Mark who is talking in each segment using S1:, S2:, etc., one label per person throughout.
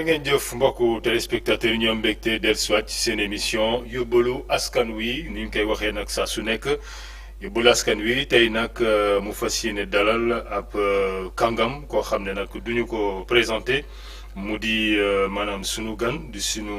S1: ngeen jëf mbokku téléspectateurs yi ñoom mbégte dellusiwaat ci seen émission yóbbalu askan wi ni ñu koy waxee nag saa su nekk yóbbalu askan wi tey nag mu fas yéene dalal ab kàngam koo xam ne nag duñu ko présenté mu di maanaam sunu gan di sunu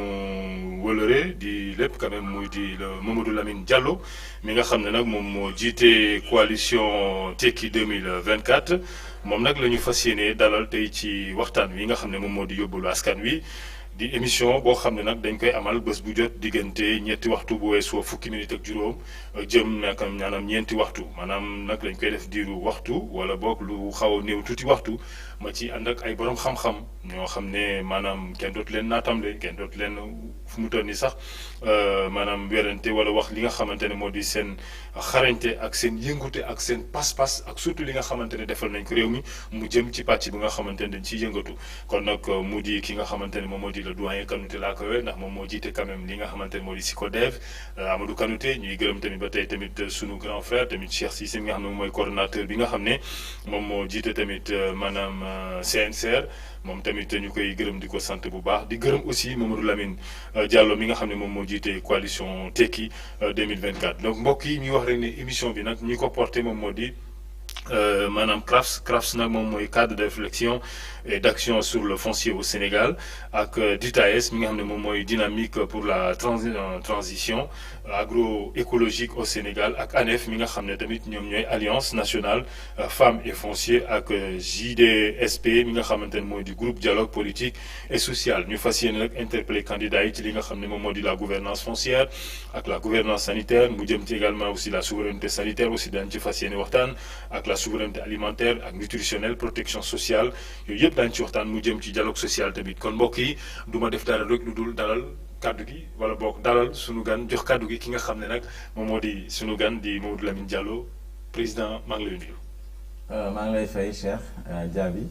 S1: wëlëre di lépp quand même muy di le Mamadou Lamine Diallo mi nga xam ne nag moom moo jiite coalition Tekki 2024. moom nag la ñu fas yéene dalal tey ci waxtaan wi nga xam ne moom moo di yóbbalu askan wi di émission boo xam ne nag dañ koy amal bés bu jot diggante ñetti waxtu bu weesoo fukki minute ak juróom jëm nag maanaam ñeenti waxtu maanaam nag dañ koy def diiru waxtu wala boog lu xaw a néew tuuti waxtu ma ci ànd ak ay borom xam-xam ñoo xam ne maanaam kenn dootu leen naatamle kenn dootu leen fu mu toll nii sax maanaam werante wala wax li nga xamante ne moo di seen xarañte ak seen yëngute ak seen pas-pas ak surtout li nga xamante ne defal nañ ko réew mi mu jëm ci pàcc bi nga xamante ne dañ ciy yëngatu kon nag mu di ki nga xamante ne moom moo di le doyen Kanouté laa koy ndax moom moo jiite quand même li nga xamante ne moo di SYCODEV Amadou Kanouté ñuy gërëm tamit ba tey tamit sunu grand frère tamit Cheikh Cissé mi nga xam ne moom mooy coordonnateur bi nga xam ne moom moo jiite tamit maanaam CNCR moom tamit ñu koy gërëm di ko sant bu baax di gërëm aussi Mamadou Lamine Diallo mi nga xam ne moom moo jiite coalition Tekki 2024 donc mbokk yi ñuy wax rek ne émission bi nag ñi ko porté moom moo di maanaam CRAFS nag moom mooy cadre de réflexion et d'action sur le foncier au Sénégal ak DITAES mi nga xam ne moom mooy dynamique pour la transition agroécologique au Sénégal ak ANEF mi nga xam ne tamit ñoom ñooy alliance nationale femmes et foncier ak JDSP mi nga xamante ne mooy di groupe dialogue politique et social ñu fas yéene nag interpeller candidats yi ci li nga xam ne moom moo di la gouvernance foncière ak la gouvernance sanitaire mu jëm ci également aussi la souveraineté sanitaire aussi dañ ci fas yéene waxtaan ak la souveraineté alimentaire ak nutritionnelle protection sociale yooyu yëpp daañu ci waxtaan mu jëm ci dialogue social tamit kon mbokk yi du ma def dara rek lu dul dalal kaddu gi wala boog dalal sunu gan jox kaddu gi ki nga xam ne nag moom moo di sunu gan di Mamadou Lamine Diallo président maa ngi lay nuyu.
S2: maa ngi lay fay Cheikh Diaby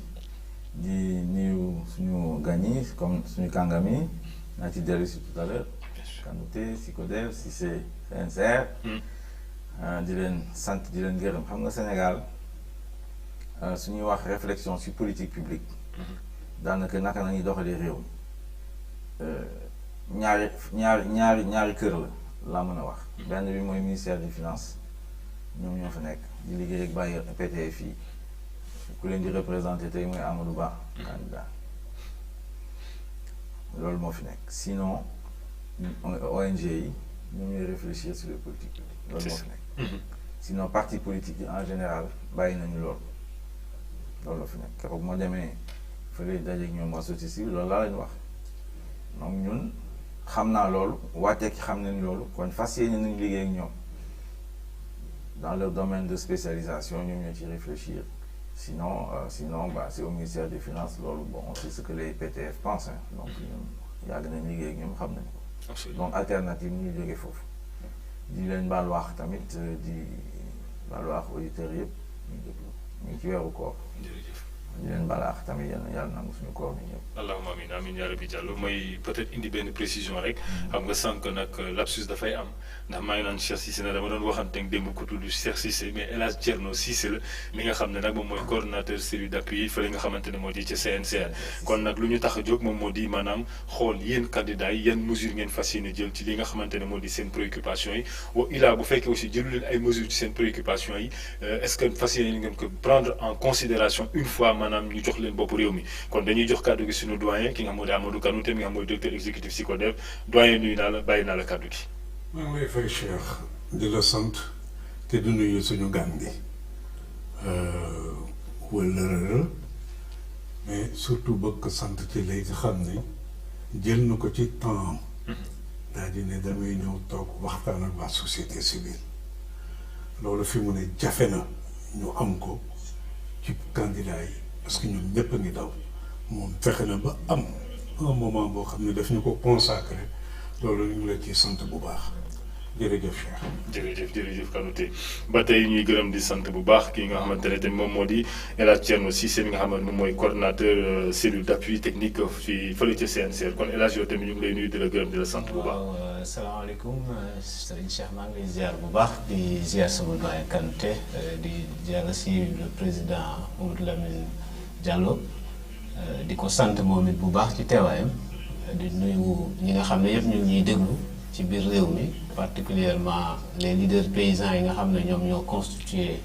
S2: di nuyu suñu gan yi comme suñu kàngam yi naa ci dellu si tout à l'heure Kanouté SYCODEV Cissé CNCR. di leen sant di leen gërëm xam nga Sénégal suñuy wax réflexion sur politique publique daanaka naka la ñuy doxalee réew mi ñaari kër la mën a wax. benn bi mooy ministère des finances ñoom ñoo fa nekk di liggéey ak bàyyi PTF yi ku leen di représenté tey mooy Amadou Ba. candidat loolu moo fi nekk sinon ONG yi ñoom ñooy réfléchir sur les politiques publiques loolu moo fi nekk. sinon parti politique yi en général bàyyi nañu loolu la fi nekk keroog moo demee fële dajeeg ñoom waa société civile loolu laa leen wax donc ñun xam naa loolu waatee ki xam nañ loolu kon fas yéene nañu liggéey ak ñoom dans leur domaine de spécialisation ñoom ñoo ci réfléchir sinon c'est au ministère des finances loolu bon on sait ce que les PTF pensent donc ñun yàgg nañ liggéey ak ñoom xam nañ ko donc alternative ñu jógee foofu di leen baal wax tamit di baal wax auditeurs yëpp ñu déglu ñu ngi ci weeru koor di leen baal wax tamit yàlla nangu suñu koor ni ñëpp.
S1: allahumma amiin amiin yaa rabbi Diallo mooy peut-être indi benn précision rek. xam nga sànq nag lapsus dafay am ndax maa ngi naan Cheikh Cissé ne dama doon waxanteeg démb ko tudd Cheikh Cissé mais El Hadj Thierno Cissé la mi nga xam ne nag moom mooy coordonnateur cellule d'appui yi fële nga xamante ne moo di ca CNCR. kon nag lu ñu tax a jóg moom moo di maanaam xool yéen candidats yi yan mesures ngeen fas yéene jël ci li nga xamante ne moo di seen préoccupation yi wa ilaa bu fekkee aussi jëlu leen ay mesures ci seen préoccupation yi est-ce que fas yéene ngeen ko prendre en considération une fois maanaam ñu jox leen bopp réew mi kon dañuy jox kàddu gi suñu doyen ki nga xam moo di Amadou Kanouté mi nga xam mooy directeur exécutif SYCODEV doyen nuyu naa la bàyyi naa la kàddu gi.
S3: maa ngi lay fay Cheikh di la sant te du nuyu suñu gan gi wëllëre mais surtout bëgg sant ci lay xam ne jël na ko ci temps daal di ne damay ñëw toog waxtaan ak waa société civile loolu fi mu ne jafe na ñu am ko ci candidat yi parce que ñoom ñëpp a ngi daw moom fexe na ba am un moment boo xam ne daf ñu ko consacré loolu ñu ngi la ciy sant bu baax jërëjëf Cheikh.
S1: jërëjëf Kanouté ba tey ñuy gërëm di sant bu baax kii nga xamante ne tamit moom moo di El Hadj Thierno Cissé mi nga xamante moom mooy coordonnateur cellule d'appui technique fii fële ca CNCR kon El Hadj yow tamit ñu ngi lay nuyu di la gërëm di la sant bu baax.
S4: waaw salaamaaleykum Serigne Cheikh maa ngi lay ziar bu baax di ziar sama doyen Kanouté di ziar aussi le président Mamadou Lamine Diallo di ko sant moom it bu baax ci teewaayam di nuyu ñi nga xam ne yëpp ñu ngi ñuy déglu ci biir réew mi particulièrement les leaders paysans yi nga xam ne ñoom ñoo constitué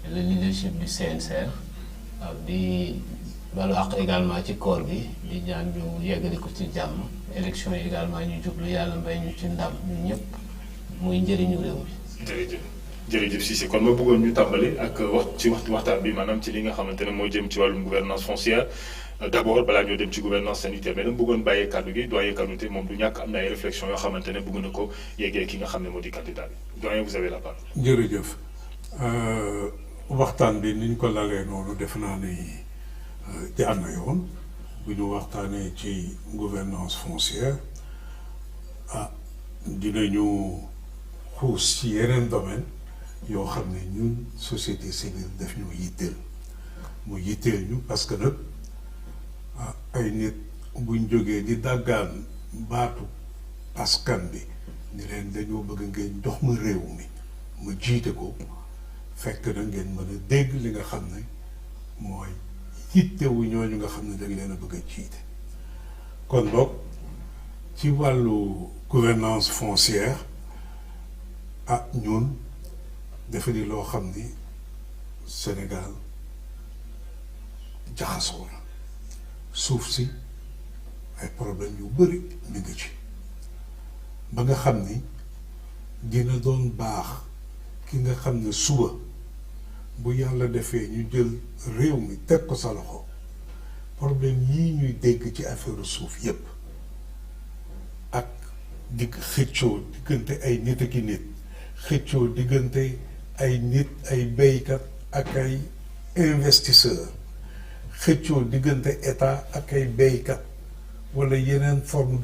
S4: le leadership du CNCR waaw di balu àq également ci koor gi di ñaan ñu yeggali ko ci jàmm élection yi également ñu jublu yàlla mbay ñu ci ndam ñu ñëpp muy njëriñu réew mi.
S1: jërëjëf Cissé kon ma bëggoon ñu tàmbali ak waxtaan bi maanaam ci li nga xamante ne moo jëm ci wàllum gouvernance foncière d'abord balaa ñoo dem ci gouvernance sanitaire mais dama bëggoon bàyyee kàddu gi doyen Kanouté moom du ñàkk am na ay réflexions yoo xamante ne bëgg na ko yeggee ki nga xam ne moo di candidat bi doyen vous avez la parole.
S3: jërëjëf waxtaan bi niñ ko lalee noonu def naa ni jaar na yoon bu ñu waxtaanee ci gouvernance foncière dinañu xuus ci yeneen domaine yoo xam ne ñun société civile daf ñu yitteel mu yitteel ñu parce que nag ay nit buñ jógee di daggaan baatu askan bi ni leen dañoo bëgg ngeen jox ma réew mi mu jiite ko fekk na ngeen mën a dégg li nga xam ne mooy yittewu ñooñu nga xam ne dañ leen a bëgg a jiite kon boog ci wàllu gouvernance foncière ñun dafa di loo xam ni Sénégal jaxasoo na suuf si ay problème yu bëri mi ngi ci ba nga xam ni dina doon baax ki nga xam ne suba bu yàlla defee ñu jël réew mi teg ko sa loxo problème yii ñuy dégg ci affaire suuf yépp ak digg xëccoo diggante ay nit ak i nit xëccoo diggante ay nit ay béykat ak ay investisseur xëccoo diggante état ak ay béykat wala yeneen forme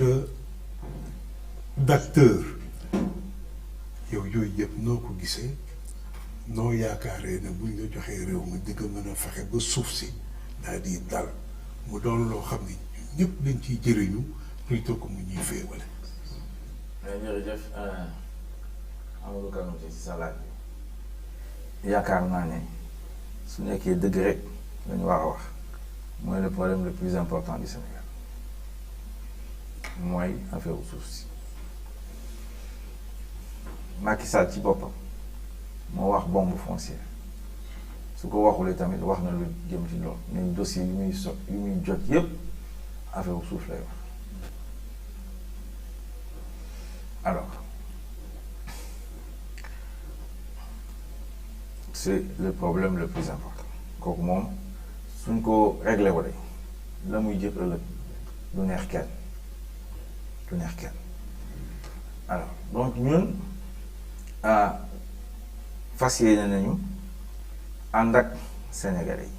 S3: d'acteur yooyu yëpp noo ko gisee noo yaakaaree ne buñ la joxee réew mi di nga mën a fexe ba suuf si daal di dal mu doon loo xam ni ñëpp dañ ciy jëriñu plutôt que mu ñuy féewale.
S2: jërëjëf Amadou Kanouté ci sa laaj bi yaakaar naa ne su nekkee dëgg rek lañu war a wax mooy le problème le plus important du Sénégal mooy affaire suuf si Macky Sall ci boppam moo wax bombe foncière su ko waxulee tamit wax na lu jëm ci loolu mais dossier yu muy jot yépp affaire suuf lay wax alors c'est le problème le plus important kooku moom suñ ko réglé wala la muy jëf ëllëg du neex kenn alors donc ñun fas yéene nañu ànd ak Sénégalais yi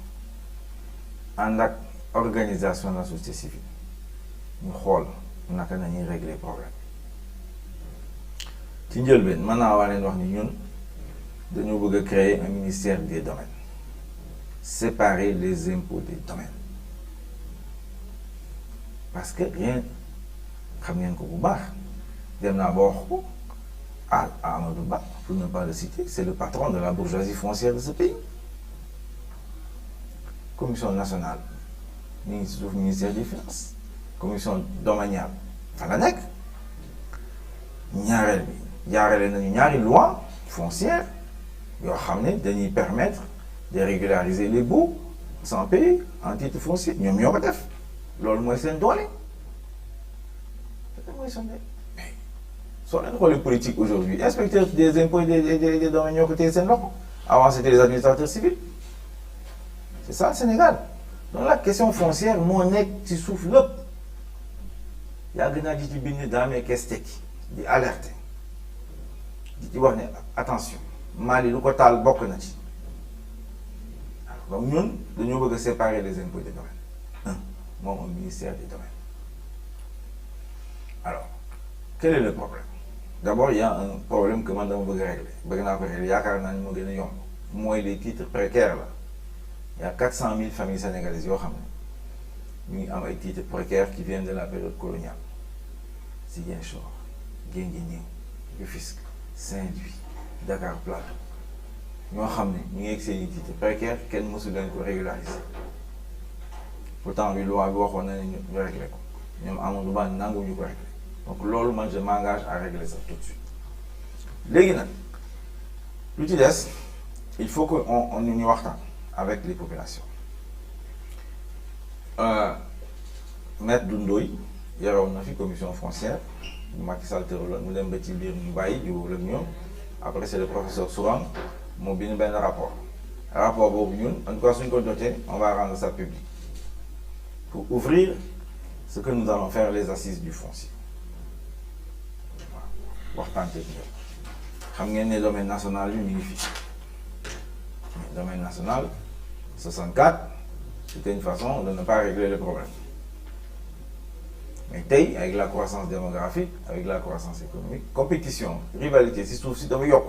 S2: ànd ak organisation de la société civile ñu xool naka nañuy régler problème ci njëlbeen mën naa waa leen wax ni ñun dañoo bëgg a créer un ministère des domaines séparer les impôts des domaines parce que rien xam ngeen ko bu baax dem naa ba wax ko Amadou Ba pour ne pas le citer c'est le patron de la bourgeoisie foncière de ce pays commission nationale mi ngi suuf ministère des finances commission domaniale fa la nekk ñaareel bi jaarale nañu ñaari loi foncière yoo xam ne dañuy permettre de régulariser les baux sans payer en titre foncier ñoom ñoo ko def loolu mooy seen doole mooy seen doole mais soo leen xoolee politique aujourd'hui inspecteur des impôts et des domaines ñoo ko téye seen loxo avant c'était les administrateurs civils c'est ça le Sénégal donc la question foncière moo nekk ci suuf lépp yàgg naa di ci bind dans mes caisses tekki di alerter di ci wax ne attention Mali lu ko taal bokk na ci donc ñun dañoo bëgg a séparer les impôts des domaines moom un ministère des domaines alors quel est le problème d'abord il y a un problème que man dama bëgg a régler bëgg naa ko régler yaakaar naa ni moo gën a yomb mooy les titres précaires là il y a 400 000 familles sénégalaises yoo xam ne ñu ngi am ay titres précaires qui viennent de la période coloniale Ziguinchor Guinguinéo Rufisque Saint-Louis Dakar Plateau ñoo xam ne ñu ngi egg seen i titres précaires kenn mësu leen ko régulariser pourtant bi loi bi waxoon na ne ñu réglé ko ñoom Amadou Ba nanguñu ko réglé donc loolu man je m'engage à régler ça tout de suite léegi nag lu ci des il faut que on ñu waxtaan avec les populations maître Doundoy yaroon na fi commission foncière bu Macky Sall tëraloon mu dem ba ci biir ñu bàyyi jubóo ak ñoom après c'est le professeur Sourang moo bind benn rapport boobu ñun en tout cas suñ ko jotee on va rendre ça public pour ouvrir ce que nous allons faire les assises du foncier waaw waxtaan ceeg ñoom xam ngeen ne domaine national bi mi ngi fi domaine national 64 c'était une façon de ne pas régler le problème mais tey avec la croissance démographique avec la croissance économique compétition rivalité si suuf si dafa yokk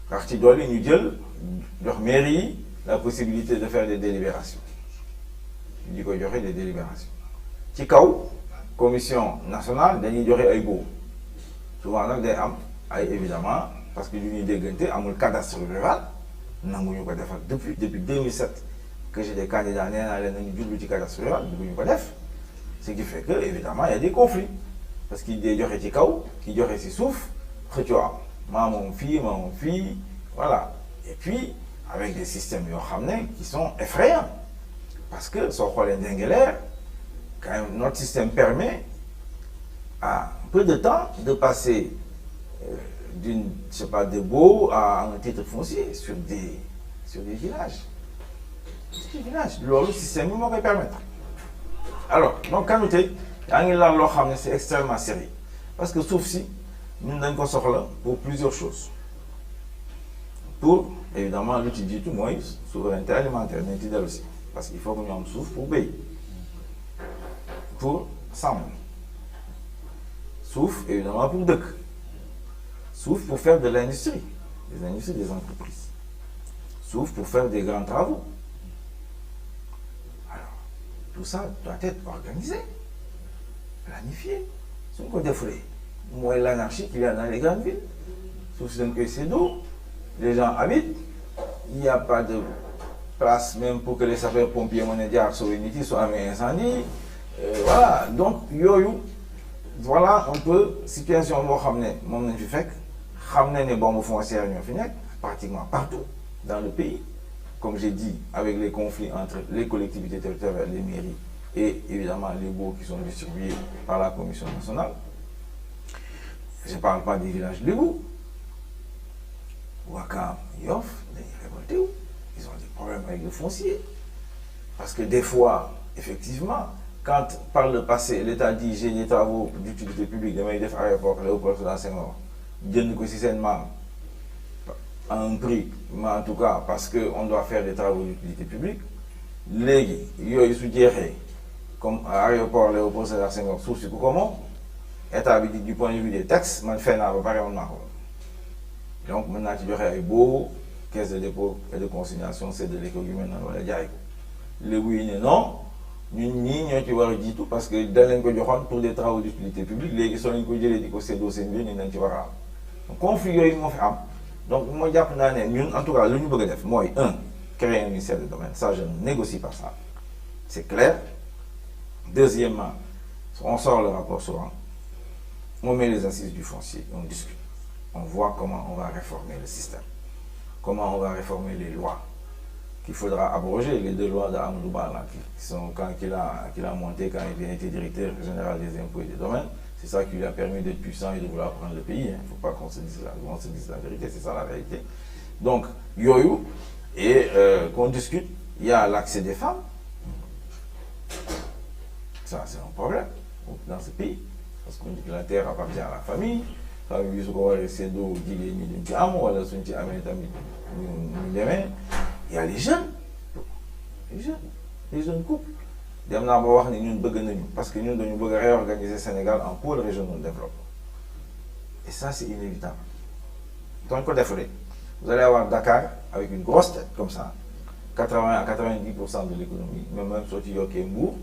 S2: ndax ci doole ñu jël jox mairie yi la possibilité de faire des délibérations ñu di koy joxe des délibérations ci kaw commission nationale dañuy joxe ay baux souvent nag day am ay évidemment parce que lu ñuy déggante amul cadastre rural nanguñu ko defal depuis 2007 que j'ai des candidats nee naa leen nañu jublu ci cadastre rural bëgguñu ko def ce qui fait que évidemment il y a des conflits parce que day joxe ci kaw ki joxe ci suuf xëccoo am maa moom fii voilà et puis avec des systèmes yoo xam ne qui sont effrayants parce que soo xoolee Ndingler quand même notre système permet à peu de temps de passer d'une je sais pas de baux à un titre foncier sur des villages loolu système bi moo koy permettre alors donc Kanouté yaa ngi laal loo xam ne c'est extrêmement sérieux parce que suuf si ñun dañ ko soxla pour plusieurs choses pour évidemment lu ci jiitu mooy souveraineté alimentaire nañ ci dellu si parce qu'il faut que ñu am suuf pour béy pour sàmm suuf évidemment pour dëkk suuf pour faire de l'industrie des entreprises suuf pour faire des grands travaux alors tout ça doit être organisé planifié suñ ko defulee mooy l'anarchie qu'il y a dans les grandes villes suuf si dañ koy séddoo les gens habitent il n'y a pas de place même pour que les sapeurs-pompiers mën a jaar sauver nit yi soo amee incendie voilà donc yooyu voilà un peu situation boo xam ne moom nañ fi fekk xam nañ ne bombe foncière ñoo fi nekk pratiquement partout dans le pays comme j'ai dit avec les conflits entre les collectivités territoriales les mairies et évidemment les baux qui sont distribués par la commission nationale je parle pas des villages légaux Ouakam Yoff dañuy révolté wu ils ont des problèmes avec le foncier parce que des fois effectivement quand par le passé l'État dit j'ai des travaux d'utilité publique damay def aéroport Léopold Sédar Senghor jënd ko ci seen maam à un prix mais en tout cas parce que on doit faire des travaux d'utilité publique léegi yooyu su jeexee comme aéroport Léopold Sédar Senghor suuf si ku ko moom état bi du point de vue des taxes man fay naa ba pare woon naa ko donc mën naa ci joxe ay baux caisse de dépôt et de consignation c'est de l'éco yu mel noonu wala jaay ko léegi yi ne non ñun ñii ñoo ci war a jiitu parce que dañ leen ko joxoon pour des travaux d'utilité publique léegi soo leen ko jëlee di ko séddoo seen biir ñu dañ ci war a am conflit yooyu moo fi am donc moo jàpp naa ne ñun en tout cas lu ñu bëgg a def mooy créer un ministère de domaine ça je ne négocie pas ça c'est clair deuxièmement on sort le rapport Sourang on met les assises du foncier on discute on voit comment on va réformer le système comment on va réformer les lois qu'il faudra abroger les 2 lois d'Amadou Ba là, qui sont qu'il a monté quand il a été directeur général des impôts et des domaines. C'est ça qui lui a permis d'être puissant et de vouloir prendre le pays. Il ne faut pas qu'on se dise la vérité, c'est ça la vérité. Donc, yoyu, et qu'on discute, il y a l'accès des femmes. Ça, c'est un problème dans ce pays. Parce qu'on dit que la terre appartient à la famille. Famille, c'est d'eau, il y a les jeunes couples dem naa ba wax ni ñun bëgg nañu parce que ñun dañu bëgg a réorganiser Sénégal en pôle régional de développement et ça c'est inévitable donc ko defulee vous allez avoir Dakar avec une grosse tête comme ça 80 à 90% de l'économie mais même soo ci yokkee Mbour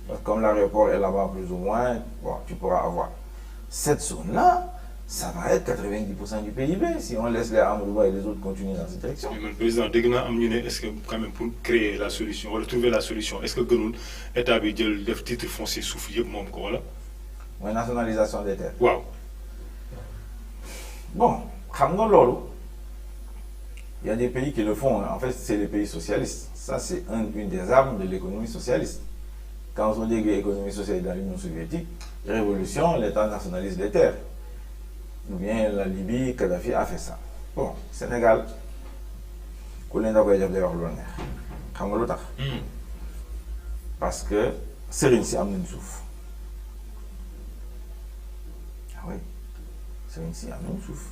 S2: parce que comme l'aéroport est là-bas plus ou moins bon tu pourras avoir cette zone-là ça va être 90% du PIB si on laisse les Amadou Ba et les autres continuer dans cette direction.
S1: mais man président dégg naa am ñu ne est-ce que quand même pour créer la solution wala trouver la solution est-ce que gënul état bi jël def titre foncier suuf yëpp moom ko wala.
S2: mooy nationalisation des terres.
S1: waaw.
S2: Bon, xam nga loolu il y a des pays qui le font, en fait c'est les pays socialistes. Ça c'est une des armes de l'économie socialiste. Quand on dit l'économie socialiste dans l'Union soviétique, révolution, l'État nationalise les terres. Ou bien la Libye, Kadhafi a fait ça. Bon, Sénégal, ku leen da koy def day wax lu la neex xam nga lu tax. Parce que sëriñ si am nañ suuf. Ah oui, sëriñ si am nañ suuf.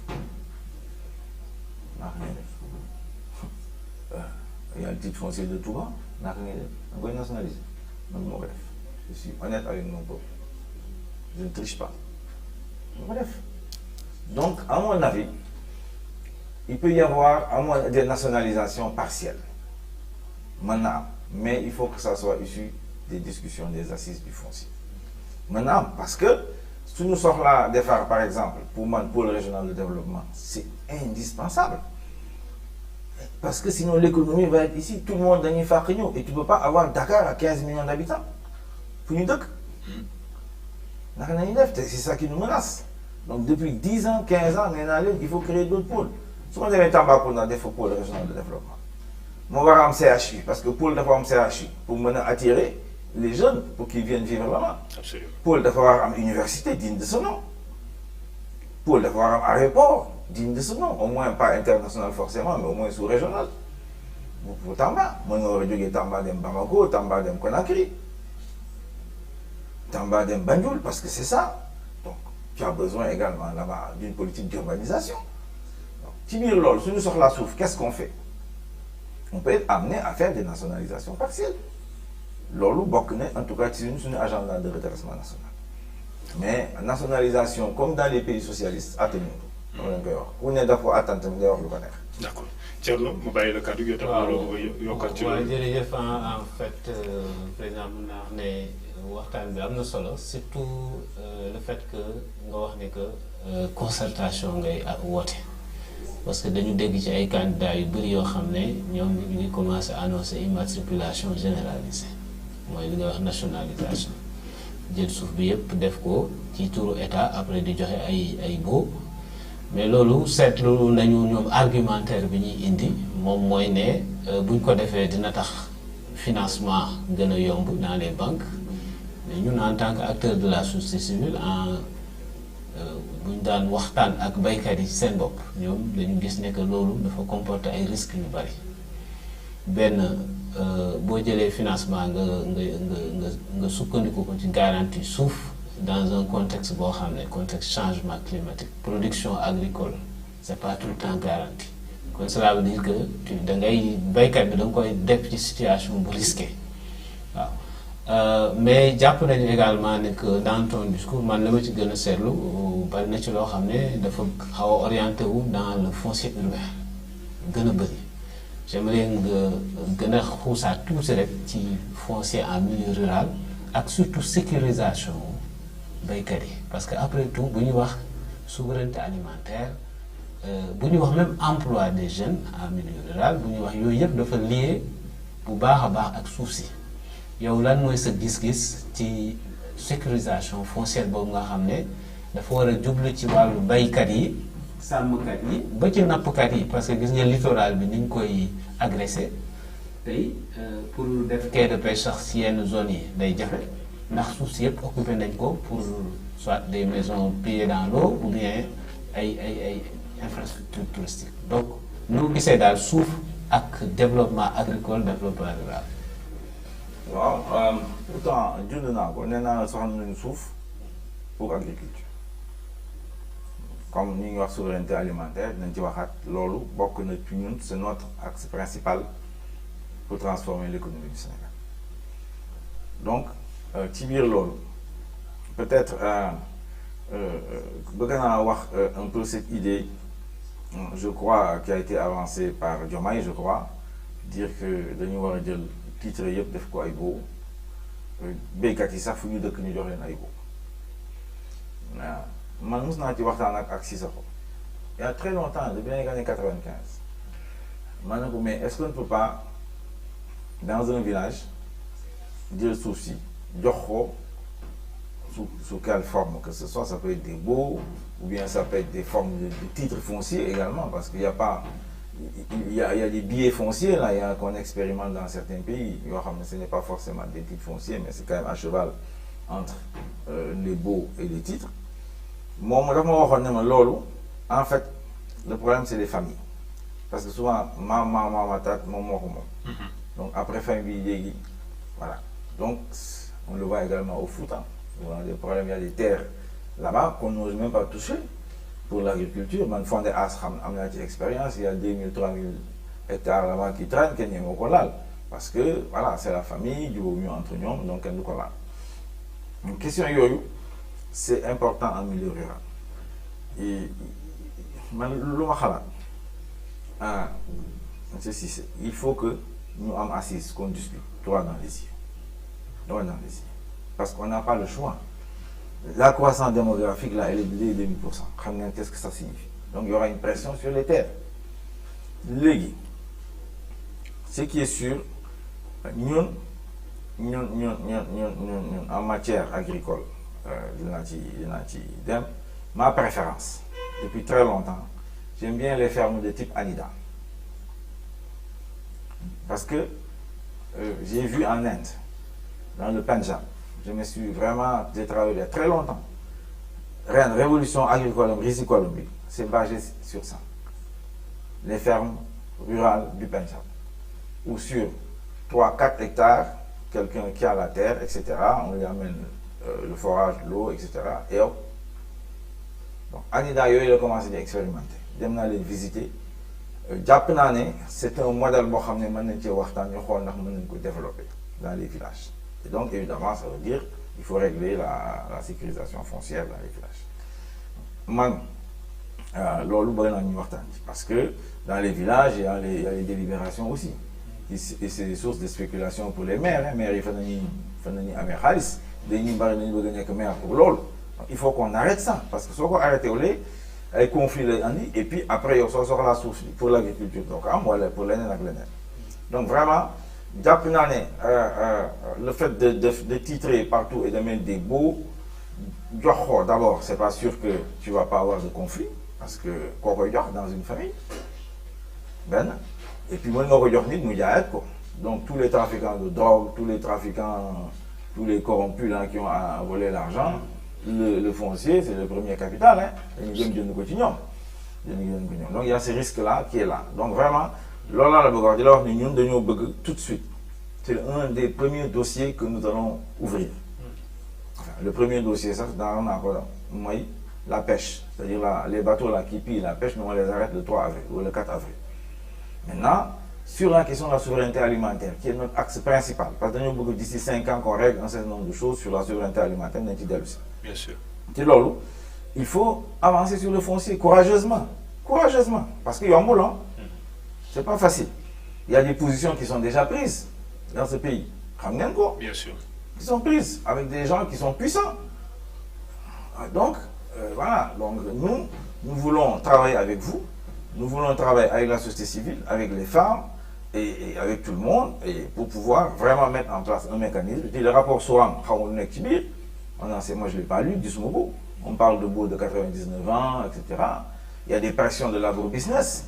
S2: Naka ngay def il y a le titre foncier de Touba naka ngay def da koy nationaliser man moo ko def je suis honnête avec mon peuple je ne triche pas moo ko def. Donc, à mon avis, il peut y avoir des nationalisations partielles. Maintenant, mais il faut que ça soit issu des discussions des assises du foncier. Maintenant, parce que si nous sommes là de faire, par exemple, pour le pôle régional de développement, c'est indispensable. Parce que sinon l'économie va être ici, tout le monde dans une réunion et tu ne peux pas avoir Dakar à 15 millions d'habitants. Pour nous deux. C'est ça qui nous menace. Donc depuis 10 ans, 15 ans, il faut créer d'autres pôles. Si on avait Tambacounda, il faut pôle régional de développement. On va avoir un CHU, parce que pôle d'avoir un CHU, pour attirer les jeunes, pour qu'ils viennent vivre là-bas.
S1: Absolument.
S2: Pôle d'avoir une université digne de ce nom. Pôle d'avoir un aéroport digne de ce nom. Au moins pas international forcément, mais au moins sous-régional. Pour Tamba, on aurait dû Tamba dem Bamako, Tamba dem Conakry, Tamba dem Banjul, parce que c'est ça. Tu as besoin également là-bas d'une politique d'urbanisation. Si nous sommes la souffle, qu'est-ce qu'on fait? On peut être amené à faire des nationalisations partielles. Lolo Bokne, en tout cas, c'est une agenda de redressement national. Mais nationalisation, comme dans les pays socialistes, atteignons. On est d'accord à attendre le connaître.
S1: D'accord. Thierno, je vais le cadre de
S4: en fait, président waxtaan bi am na solo surtout le fait que nga wax ne que concertation ngay woote parce que dañu dégg ci ay candidats yu bëri yoo xam ne ñoom ñu ngi commencé annoncer immatriculation généralisée mooy li nga wax nationalisation jël suuf bi yëpp def ko ci turu état après di joxe ay baux mais loolu seetlu nañu ñoom argumentaire bi ñuy indi moom mooy ne buñ ko defee dina tax financement gën a yomb dans les banques. Mais nous, en tant qu'acteurs de la société civile, bu ñu daan waxtaan ak baykat yi seen bopp ñoom dañu gis ne que loolu dafa comporter ay risques yu bari benn boo jëlee financement nga sukkandiku ko ci garantie suuf dans un contexte boo xam ne contexte changement climatique production agricole c'est pas tout le temps garanti kon cela veut dire que da ngay baykat bi da nga koy def ci situation bu risquée waaw. Mais jàpp nañu également ne que dans ton discours man la ma ci gën a seetlu bari na ci loo xam ne dafa xaw a orienté wu dans le foncier urbain gën a bëri j'aimerais nga gën a xuusaat tuuti rek ci foncier en milieu rural ak surtout sécurisation baykat yi parce que après tout bu ñu wax souveraineté alimentaire bu ñu wax même emploi des jeunes en milieu rural bu ñu wax yooyu yëpp dafa lié bu baax a baax ak suuf si yow lan mooy sa gis-gis ci sécurisation foncière boobu nga xam ne dafa war a jublu ci wàllu baykat yi sàmmkat yi ba ci nappkat yi parce que gis nga littoral bi ni ñu koy agressé tey pour def quai de pêche sax si yenn zones yi day jafe ndax suuf si yëpp occupé nañ ko pour soit des maisons pillées dans l'eau ou bien ay infrastructures touristiques donc ñu gisee daal suuf ak développement agricole développement rural.
S2: waaw pourtant jund naa ko nee naa soxla nañu suuf pour agriculture comme ni ngi wax souveraineté alimentaire dinañ ci waxaat loolu bokk na ci ñun c'est notre axe principal pour transformer l'économie du Sénégal donc ci biir loolu peut-être bëgg naa wax un peu cette idée je crois qui a été avancée par Diomaye je crois dire que dañu war a jël titre yëpp def ko ay baux béykat yi sax fu ñu dëkk ñu jox leen ay baux man mos naa ci waxtaan ak Sissoko il y a très longtemps depuis les années 95 ma ne ko mais est-ce qu'on ne peut pas dans un village jël suuf si jox ko sous quelle forme que ce soit, ça peut être des baux ou bien ça peut être des formes de titres fonciers également, parce qu'il n'y a pas, il y a des billets fonciers là, qu'on expérimente dans certains pays. Ce n'est pas forcément des titres fonciers, mais c'est quand même à cheval entre les baux et les titres. En fait, le problème c'est les familles, parce que souvent ma tante, donc après famille, voilà. Donc on le voit également au foot. Des problèmes, il y a des terres là-bas qu'on n'ose même pas toucher pour l'agriculture. Man fond de as am na ci expérience, il y a 2000, 3000 hectares là-bas qui traînent, qu'il n'y a pas parce que voilà, c'est la famille, du mieux entre nous, donc il n'y a pas. Une question yoyu, c'est important en milieu rural. Et il faut que nous en assises, qu'on discute, droit dans les yeux. Droit dans les yeux. Parce qu'on n'a pas le choix. La croissance démographique, là, elle est de 2000%. Qu'est-ce que ça signifie? Donc, il y aura une pression sur les terres. Ce qui est sûr, nous, en matière agricole, ma préférence, depuis très longtemps, j'aime bien les fermes de type Anida. Parce que j'ai vu en Inde, dans le Punjab, je me suis vraiment travaillé très longtemps. La révolution agricole, c'est basé sur ça. Les fermes rurales du Punjab. Ou sur 3-4 hectares, quelqu'un qui a la terre, etc. On lui amène le forage, l'eau, etc. Et hop. Donc, Anida, il a commencé à expérimenter. Je vais aller visiter. C'est un modèle qui est développé dans les villages. Et donc, évidemment, ça veut dire qu'il faut régler la sécurisation foncière dans les villages. Parce que dans les villages, il y a les délibérations aussi. Et c'est des sources de spéculation pour les maires. Les maires, il faut qu'on arrête ça. Parce que si on arrête les conflits, et puis après, on sort la source pour l'agriculture. Donc, pour l'année. Donc, vraiment, le fait de titrer partout et de mettre des baux, d'abord, c'est pas sûr que tu vas pas avoir de conflit, parce que dans une famille, et puis donc tous les trafiquants de drogue, tous les trafiquants, tous les corrompus là, qui ont volé l'argent, le foncier, c'est le premier capital. Donc il y a ce risque-là qui est là. Donc vraiment, tout de suite. C'est un des premiers dossiers que nous allons ouvrir. Enfin, le premier dossier, ça, c'est dans la pêche. C'est-à-dire les bateaux là, qui pillent la pêche, nous on les arrête le 3 avril ou le 4 avril. Maintenant, sur la question de la souveraineté alimentaire, qui est notre axe principal, parce que nous d'ici 5 ans qu'on règle un certain nombre de choses sur la souveraineté alimentaire,
S1: bien sûr.
S2: Il faut avancer sur le foncier courageusement. Courageusement. Parce qu'il y a un boulot. C'est pas facile. Il y a des positions qui sont déjà prises dans ce pays.
S1: Bien sûr.
S2: Qui sont prises avec des gens qui sont puissants. Donc, voilà. Donc, nous voulons travailler avec vous. Nous voulons travailler avec la société civile, avec les femmes et avec tout le monde et pour pouvoir vraiment mettre en place un mécanisme. Et le rapport SOAM, moi je ne l'ai pas lu, on parle de beau de 99 ans, etc. Il y a des pressions de l'agro-business.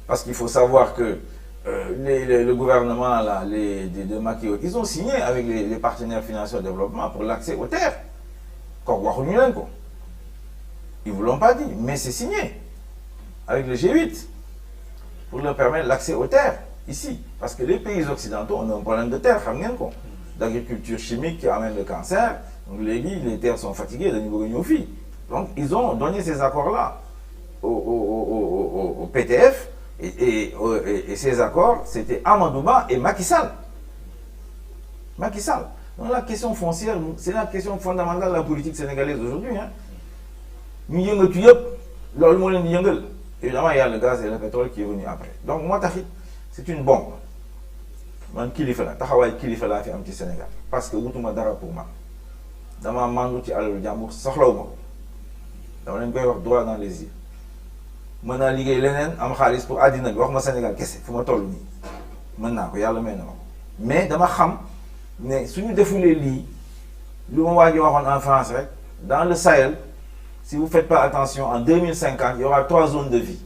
S2: Parce qu'il faut savoir que le gouvernement, là, de Macky, ils ont signé avec les partenaires financiers de développement pour l'accès aux terres. Ils ne vous l'ont pas dit, mais c'est signé avec le G8 pour leur permettre l'accès aux terres ici. Parce que les pays occidentaux ont un problème de terre, d'agriculture chimique qui amène le cancer. Donc les terres sont fatiguées de niveau de. Donc ils ont donné ces accords-là au PTF. Et ces accords, c'était Amadouba et Macky Sall. Macky Sall. Donc la question foncière, c'est la question fondamentale de la politique sénégalaise aujourd'hui. Évidemment, il y a le gaz et le pétrole qui est venu après. Donc moi, c'est une bombe. Man kilifa la taxaway kilifa la fi am ci Sénégal parce que wutuma dara pour man dama mandu ci alalu jambour soxlawuma dama leen koy wax droit dans les yeux mën naa liggéey leneen am xaalis pour àddina bi wax ma Sénégal kese fu ma toll nii mën naa ko yàlla may na ma ko mais dama xam ne suñu defulee lii lu ma waa ji waxoon en France rek dans le Sahel si vous faites pas attention en 2050 il y aura 3 zones de vie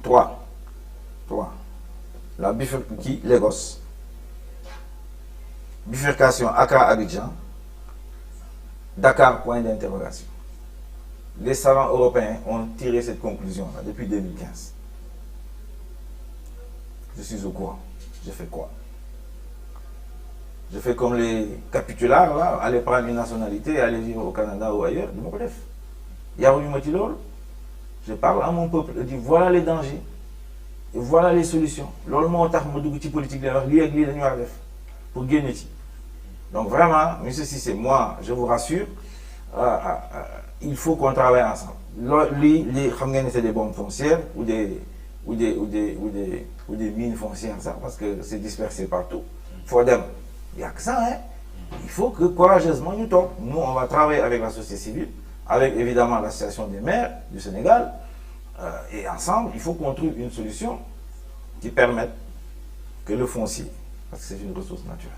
S2: 3 la bifurcation Lagos bifurcation Accra-Abidjan Dakar point d'interrogation. Les savants européens ont tiré cette conclusion-là depuis 2015. Je suis au courant. Je fais quoi? Je fais comme les capitulaires, là, aller prendre une nationalité et aller vivre au Canada ou ailleurs. Je parle à mon peuple, je dis voilà les dangers et voilà les solutions. Politique pour gagner. Donc vraiment, M. Cissé, moi, je vous rassure, il faut qu'on travaille ensemble. C'est des bombes foncières ou des mines foncières, ça, parce que c'est dispersé partout. Il n'y a que ça, hein. Il faut que courageusement nous tombons. Nous, on va travailler avec la société civile, avec évidemment l'association des maires du Sénégal, et ensemble, il faut qu'on trouve une solution qui permette que le foncier, parce que c'est une ressource naturelle.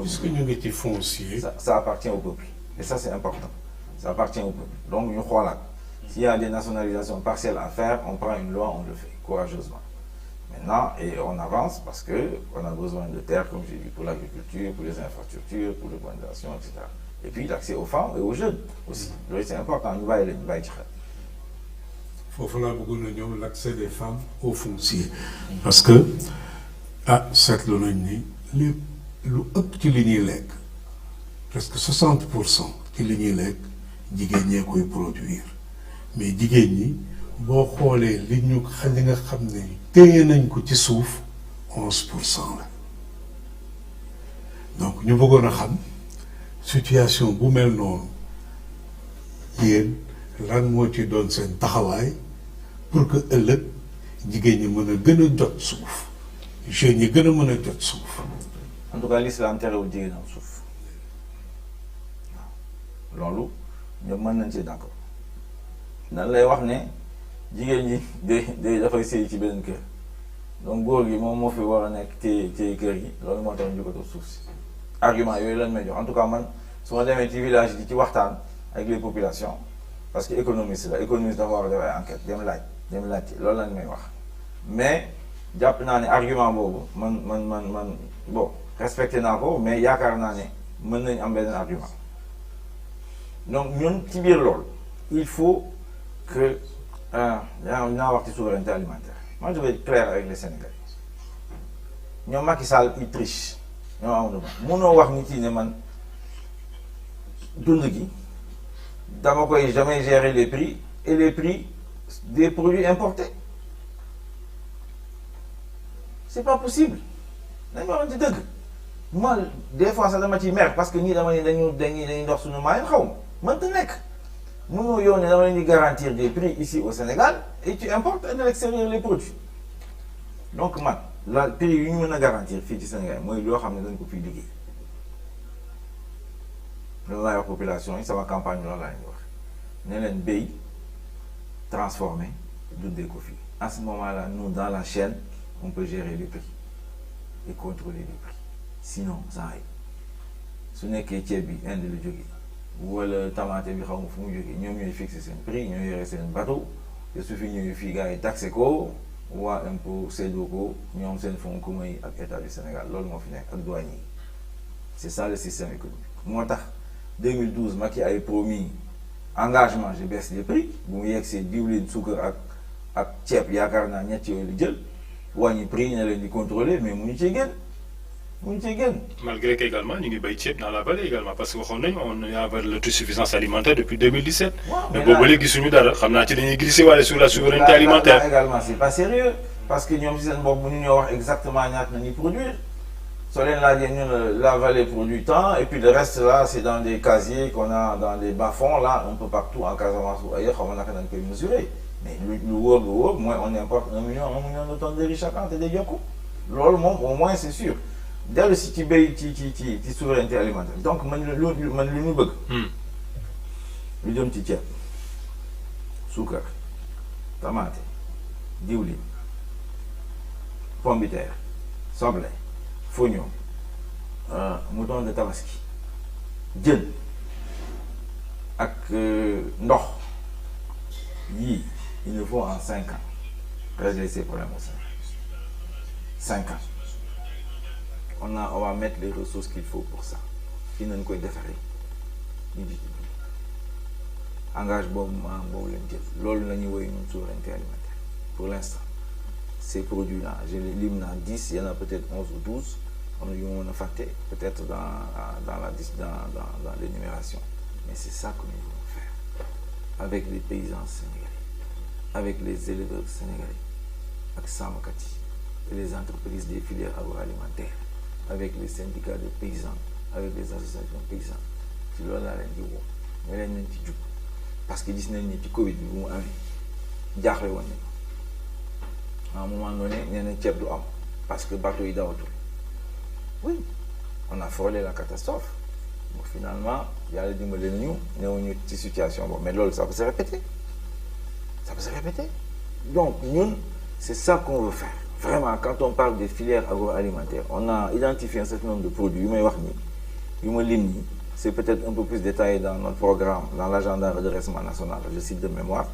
S3: Puisque nous étions fonciers.
S2: Ça appartient au peuple. Et ça, c'est important. Ça appartient au peuple. Donc, nous croyons là. S'il y a des nationalisations partielles à faire, on prend une loi, on le fait, courageusement. Maintenant, et on avance parce qu'on a besoin de terres, comme j'ai dit, pour l'agriculture, pour les infrastructures, pour l'urbanisation, etc. Et puis, l'accès aux femmes et aux jeunes aussi. C'est important. Nous va y aller. Il
S3: faut falloir beaucoup l'accès des femmes aux fonciers. Parce que, cette loi, lu ëpp ci li ñuy lekk presque 60% ci li ñuy lekk jigéen ñee koy produire mais jigéen ñi boo xoolee li ñu li nga xam ne téye nañ ko ci suuf 11% la donc ñu bëggoon a xam situation bu mel noonu yéen lan moo ci doon seen taxawaay pour que ëllëg jigéen ñi mën a gën a jot suuf jeunes yi gën a mën a jot suuf.
S2: En tout cas, l'islam terre au digne en souffle. Lolo, nous sommes d'accord. Dans les warnés, jigéen ñi dafay sëy ci benn kër donc góor gi moom moo fi war a nekk téye kër gi loolu moo tax ñu ko suuf si argument yooyu lañ may jox en tout cas man su ma demee ci village yi ci waxtaan avec les populations parce que économiste la économiste dafa war a def ay enquête dem laaj loolu lañ may wax mais jàpp naa ne argument boobu man bon respecté naa ko mais yaakaar naa ne mën nañ am benn argument donc ñun ci biir loolu il faut que dinaa wax ci souveraineté alimentaire moi je vais être clair avec les Sénégalais ñoom Macky Sall il triche ñoom Amadou Ba mënoo wax nit yi ne man dund gi dama koy jamais gérer les prix et les prix des produits importés c'est pas possible dañu waxoon ci dëgg moi des fois ça dama ciy mer parce que ñii dama ne dañuy dox suñu maay xaw ma mënta nekk mënoo yow ne dama leen di garantir des prix ici au Sénégal et tu importes de l'extérieur les produits donc man la prix yu ñu mën a garantir fii ci Sénégal mooy loo xam ne dañ ko fiy liggéey loolu laay wax population yi sama campagne loolu laa leen di wax ne leen béy transformé dundee ko fii à ce moment-là nous dans la chaîne on peut gérer les prix et contrôler les prix sinon ça aille su nekkee ceeb bi Inde la jógee wala tomate bi xaw ma fu mu jógee ñoom ñooy fixer seen prix ñooy yore seen bateau te su fi ñëwee fii gars yi taxé ko waa impôt séddoo ko ñoom seen fonds commun yi ak état du Sénégal loolu moo fi nekk ak douane yi c'est ça le système économique moo tax 2012 Macky avait promis engagement je baisse les prix bu mu yegsee diwlin suukar ak ceeb yaakaar naa ñett yooyu la jël wàññi prix ñu leen di contrôler mais mu ñu ciy génn
S1: malgré qu'également ñu ngi bay ceeb dans la vallée également parce que waxoon nañu on est vers l'autosuffisance alimentaire depuis 2017. mais boobu léegi gisuñu dara xam naa ci dañuy glisser waale sur la souveraineté alimentaire.
S2: également c'est pas sérieux parce que ñoom si seen bopp bu ñu ñoo wax exactement ñaata la ñuy produire soo leen laajee ñun la vallée produit tant et puis le reste là c'est dans des casiers qu'on a dans des bas-fonds là un peu partout en Casamance ou ailleurs xam nga naka dañ koy mesurer mais lu wóor lu wóor mooy on importe 1 million de tonnes de riz chaque année te day yokku loolu moom au moins c'est sûr. dellu si ci béy ci souveraineté alimentaire donc man lu ñu bëgg. lu jëm ci ceeb suukar tamaate diwlin pomme de terre soble foño mouton de tabaski jën ak ndox yii il nous faut en 5 ans régler ces problèmes au Sénégal 5 ans on va mettre les ressources qu'il faut pour ça fii nañ koy defaree ñu di engagement boobu lañ jël loolu la ñuy woy ñun souveraineté alimentaire pour l'instant ces produits là je les lim naa 10 il y en a peut-être 11 ou 12 am na yu ma mën a fàtte peut-être dans l'énumération mais c'est ça que nous voulons faire avec les paysans sénégalais avec les éleveurs sénégalais ak sàmmkat yi et les entreprises des filières agroalimentaires avec les syndicats de paysans avec les associations paysannes ci loolu laa leen di woo mais leen nañ ci jub parce que gis nañ ni ci Covid bi bu mu amee jaaxle woon nañ à un moment donné nee na ceeb du am parce que bateau yi dawatul oui on a frôlé la catastrophe bon finalement yàlla dimbali nañu newuñu ci situation boobu mais loolu ça peut se répéter donc ñun c'est ça qu'on veut faire vraiment quand on parle des filières agroalimentaires on a identifié un certain nombre de produits yu may wax nii yu ma lim nii c'est peut-être un peu plus détaillé dans notre programme dans l'agenda redressement national je cite de mémoire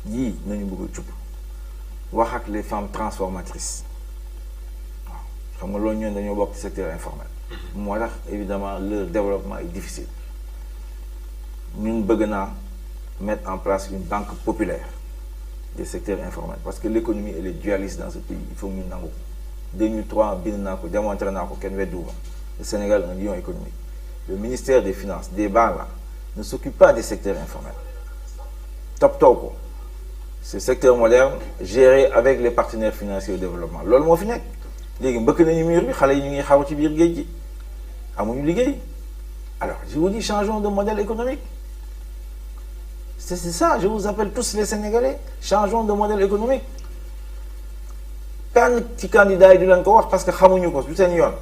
S2: yii nañu bëgg a jub wax ak les femmes transformatrices waaw xam nga loolu ñoom dañoo bokk ci secteur informel moo tax évidemment leur développement est difficile ñun bëgg naa mettre en place une banque populaire des secteurs informels parce que l'économie elle est dualiste dans ce pays il faut ñu nangu ko 2003 bind naa ko démontré naa ko kenn weddiwuma le Sénégal un lion économique le ministère des Finances des banques là ne s'occupe pas des secteurs informels toppatoo ko ce secteur moderne géré avec les partenaires financiers au développement loolu moo fi nekk léegi mbëkk nañu mur bi xale yi ñu ngi xaw ci biir géej gi amuñu liggéey alors je vous dis changeons de modèle économique c'est ça je vous appelle tous les Sénégalais changeons de modèle économique kan ci candidat yi du leen ko wax parce que xamuñu ko du seen yoon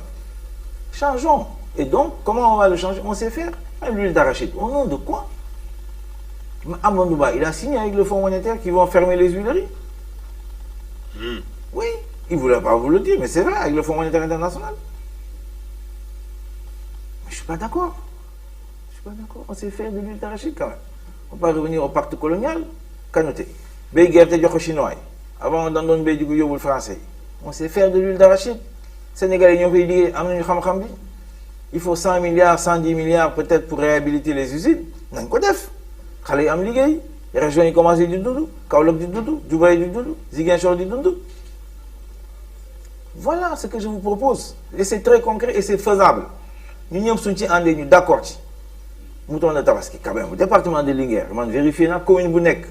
S2: changeons et donc comment on va le changer on sait faire même l'huile d'arachide au nom de quoi Amadou Ba il a signé avec le Fonds monétaire qu'ils vont fermer les huileries oui il voulait pas vous le dire mais c'est vrai avec le Fonds monétaire international mais je suis pas d'accord on sait faire de l'huile d'arachide quand même on va revenir au pacte colonial Kanoté bay gerte jox ko chinois yi avant dañ doon bay di ko yóbbul français yi on sait faire de l'huile d'arachide Sénégalais yi ñoo fay liggéey am nañu xam-xam bi il faut 100 milliards 110 milliards peut-être pour réhabiliter les usines nañ ko def xale yi am liggéey régions yi commencé di dund Kaolack di dund Diourbel di dund Ziguinchor di dund voilà ce que je vous propose et c'est très concret et c'est faisable ñu ñëpp suñ ci àndee ñu d'accord ci mouton de tabaski quand même département de Linguère man vérifié na commune bu nekk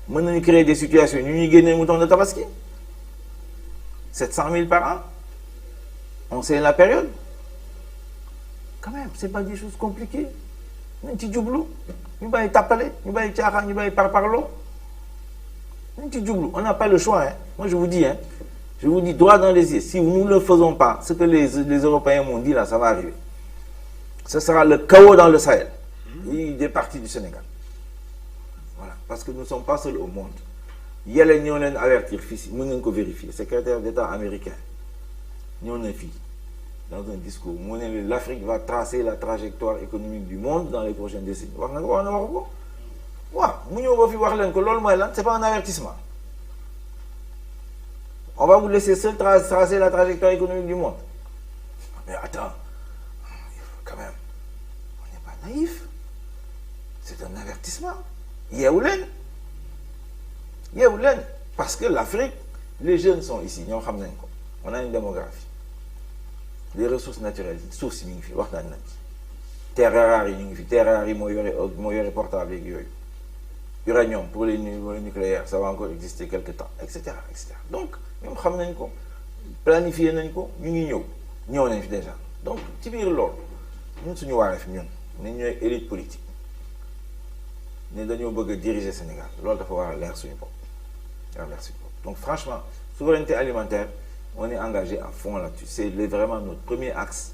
S2: mën nañu créer des situations ñu ñuy génnee mouton de tabaski 700 000 par an on sait la période quand même c'est pas des choses compliquées nañ ci jublu ñu bàyyi tàppale ñu bàyyi caaxaan ñu bàyyi parparloo nañ ci jublu on n'a pas le choix hein moi je vous dis droit dans les yeux si nous ne le faisons pas ce que les Européens m'ont dit là ça va arriver ce sera le chaos dans le Sahel et des parties du Sénégal voilà parce que nous ne sommes pas seuls au monde yàlla ñoo leen avertir fii si mën ngeen ko vérifier secrétaire d'État américain ñoo ne fii dans un discours moo ne l'Afrique va tracer la trajectoire économique du monde dans les prochaines décennies wax na ko wax na waxu ko waaw mu ñëw ba fi wax leen ko loolu mooy lan c'est pas un avertissement on va vous laisser seul tracer la trajectoire économique du monde mais attends quand même on n'est pas naïf c'est un avertissement yeewu leen parce que l'Afrique les jeunes sont ici ñoo xam nañ ko on a une démographie les ressources naturelles suuf si mi ngi fi waxtaan nañ ci terres rares yi ñu ngi fi terres rares yi moo yore portable yeeg yooyu uranium pour les nucléaires ça va encore exister quelque temps et cetera donc ñoom xam nañ ko planifier nañ ko ñu ngi ñëw nañ fi déjà donc ci biir loolu ñun suñu wareef ñun ni ñooy élite politique ne dañoo bëgg a diriger Sénégal loolu dafa war a leer suñu bopp donc franchement souveraineté alimentaire on est engagé à fond là-dessus c'est vraiment notre premier axe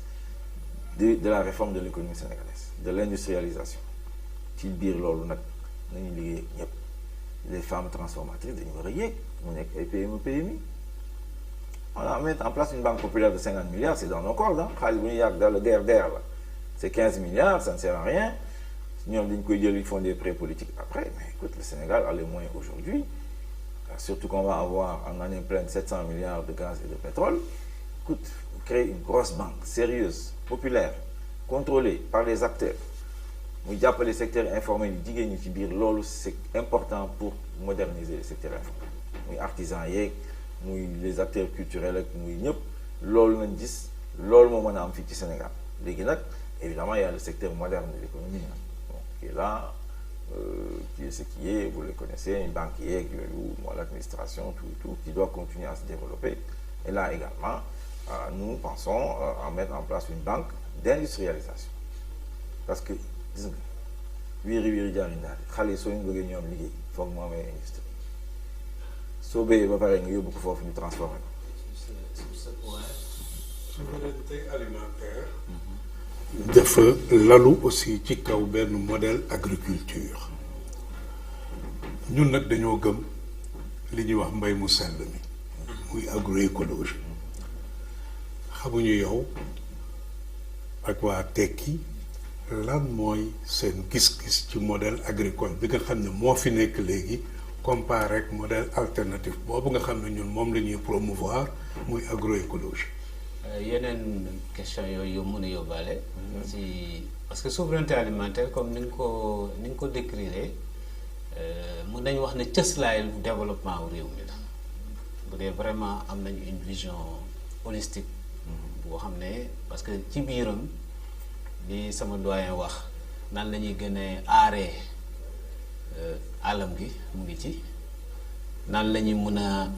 S2: de la réforme de l'économie sénégalaise de l'industrialisation ci biir loolu nag nañu liggéey ñëpp les femmes transformatrices dañu war a yéeg mu nekk ay PME PMI. Voilà, mettre en place une banque populaire de 50 milliards, c'est dans nos cordes. Hein. Dans le guerre d'air, là, c'est 15 milliards, ça ne sert à rien. Ils font des prêts politiques après. Mais écoute, le Sénégal a les moyens aujourd'hui. Surtout qu'on va avoir en année pleine 700 milliards de gaz et de pétrole. Écoute, créer une grosse banque sérieuse, populaire, contrôlée par les acteurs. Il y a les secteurs informels, c'est important pour moderniser les secteurs informels. Les artisans, les acteurs culturels, l'ol am fi ci Sénégal. Évidemment, il y a le secteur moderne de l'économie qui est là, qui est ce qui est, vous le connaissez, une banque qui est, l'administration, tout, qui doit continuer à se développer. Et là également, nous pensons à mettre en place une banque d'industrialisation. Parce que, disons, il faut que industrie. Soo béyee ba pare nga yóbbu ko foofu ñu transformé ko.
S3: Souveraineté alimentaire. dafa lalu aussi ci kaw benn modèle agriculture. ñun nag dañoo gëm li ñuy wax mbay mu sell mi muy agroécologie. xamuñu yow ak waa tekki lan mooy seen gis-gis ci modèle agricole bi nga xam ne moo fi nekk léegi. Comparé avec modèle alternatif boobu nga xam ne ñun moom la ñuy promouvoir muy agroécologie.
S4: yeneen question yooyu mën a yóbbaale. parce que souveraineté alimentaire comme ni nga ko décrire mun nañu wax ne cëslaayu développement wu réew mi la bu dee vraiment am nañu une vision holistique. boo xam ne parce que ci biiram li sama doyen wax nan la ñuy gën a aaree. alam gi mu ngi ci nan la ñuy mën a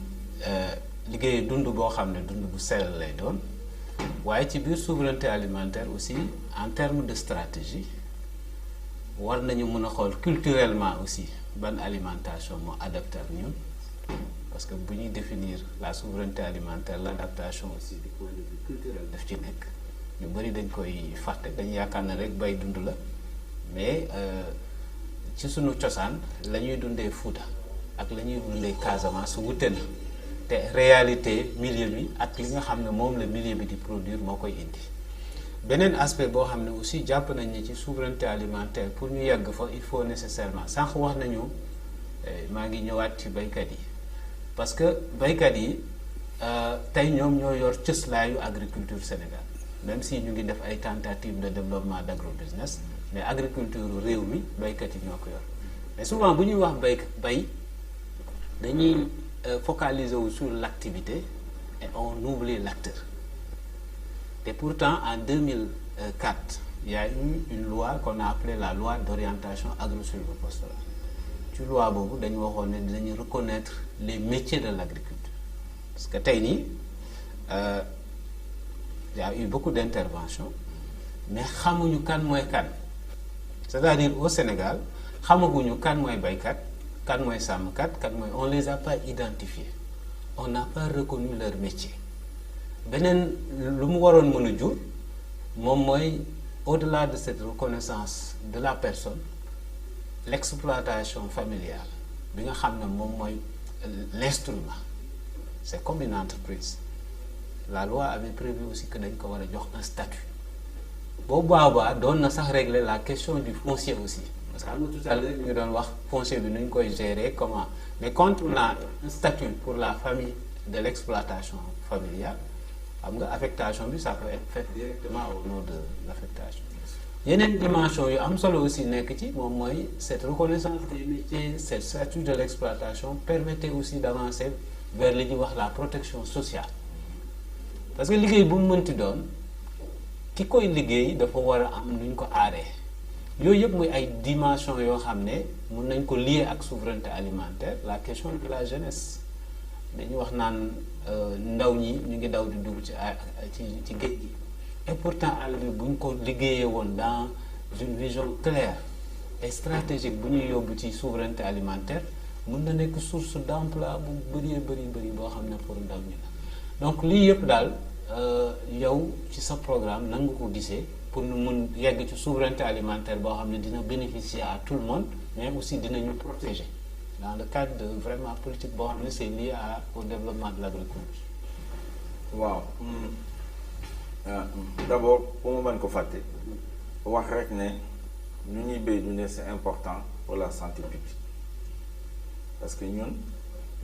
S4: liggéey dund boo xam ne dund bu sell lay doon waaye ci biir souveraineté alimentaire aussi en termes de stratégie war nañu mën a xool culturellement aussi ban alimentation moo adapté ak ñun parce que bu ñuy définir la souveraineté alimentaire l'adaptation aussi du point de vue culturel daf ci nekk ñu bëri dañ koy fàtte dañu yaakaar ne rek bay dund la mais ci sunu cosaan la ñuy dundee Fuuta ak la ñuy dundee Casamance wute na te réalité milieu bi ak li nga xam ne moom la milieu bi di produire moo koy indi beneen aspect boo xam ne aussi jàpp nañ ne ci souveraineté alimentaire pour ñu yegg fa il faut nécessairement sànq wax nañu maa ngi ñëwaat ci baykat yi parce que baykat yi tey ñoom ñoo yor cëslaayu agriculture Sénégal même si ñu ngi def ay tentatives de développement d'agrobusiness mais agriculture réew mi baykat yi ñoo ko yor mais souvent bu ñuy wax bay dañuy focaliser wu sur l'activité et on oublie l'acteur et pourtant en 2004 il y a eu une loi qu'on a appelée la loi d'orientation agro-sylvo-pastorale ci loi boobu dañu waxoon ne dinañu reconnaître les métiers de l'agriculture parce que tey nii il y a eu beaucoup d'interventions mais xamuñu kan mooy kan c'est-à-dire au Sénégal xamaguñu kan mooy baykat kan mooy sàmmkat kan mooy on les a pas identifiés on n'a pas reconnu leur métier beneen lu mu waroon mën a jur moom mooy au-delà de cette reconnaissance de la personne l'exploitation familiale bi nga xam ne moom mooy l'instrument c'est comme une entreprise la loi avait prévu aussi que dañ ko war a jox un statut boobu boobaa doon na sax régler la question du foncier aussi parce que xam nga tout à l'heure ñu doon wax foncier bi nu ñu koy gérer comment mais quand on a un statut pour la famille de l'exploitation familiale xam nga affectation bi ça peut être fait directement au nom de l'affectation yeneen dimension yu am solo aussi nekk ci moom mooy cette reconnaissance des métiers cette statut de l'exploitation permettait aussi d'avancer vers li ñuy wax la protection sociale parce que liggéey bu mu mënti doon ki koy liggéey dafa war a am nu ñu ko aaree yooyu yëpp muy ay dimension yoo xam ne mun nañ ko lier ak souveraineté alimentaire la question de la jeunesse dañuy wax naan ndaw ñi ñu ngi daw di dugg ci géej gi et pourtant àll bi bu ñu ko liggéeyee woon dans une vision claire et stratégique bu ñuy yóbbu ci souveraineté alimentaire mun na nekk source d'emploi bu bëri boo xam ne pour ndaw ñi la donc lii yëpp daal yow ci sa programme nan nga ko gisee pour nu mun yegg ci souveraineté alimentaire boo xam ne dina bénéficier à tout le monde mais aussi dinañu protéger dans le cadre de vraiment politique boo xam ne c'est lié au développement de l'agriculture.
S2: waaw d'abord pour ma mën ko fàtte wax rek ne lu ñuy béy du ne c'est important pour la santé publique parce que ñun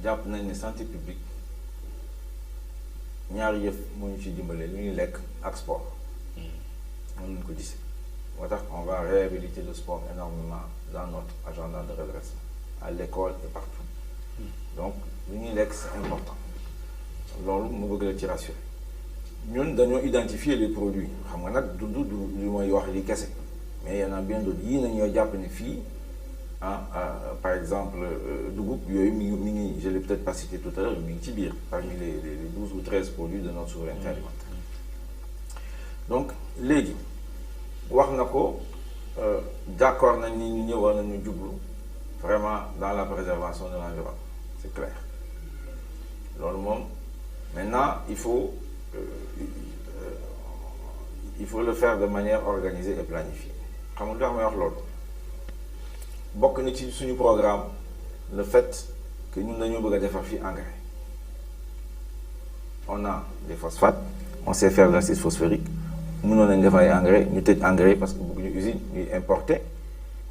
S2: jàpp nañ ne santé publique ñaari yëf moo ñu ci dimbalee lu ñuy lekk ak sport mën nañu ko gisee moo tax on va réhabiliter le sport énormément dans notre agenda de redressement à l'école et partout donc lu ñuy lekk c'est important loolu mu bëgg la ci rassurer ñun dañoo identifier les produits xam nga nag du lu mooy wax li kese mais y en a bien d'autres yii nañoo jàpp ne fii par exemple dugub yooyu mi ngi je l'ai peut-être pas cité tout à l'heure mi ngi ci biir parmi les 12 ou 13 produits de notre souveraineté alimentaire donc léegi wax na ko d'accord nañ ni ñu ñëwoon nañu jublu vraiment dans la préservation de l'environnement c'est clair loolu moom maintenant il faut le faire de manière organisée et planifiée xam nga may wax loolu bokk na ci suñu programme le fait que ñun dañoo bëgg a defar fii engrais on a des phosphates on sait faire de l'acide phosphorique mënoon nañ def ay engrais ñu tëj engrais parce que bëgg ñu usine ñuy importer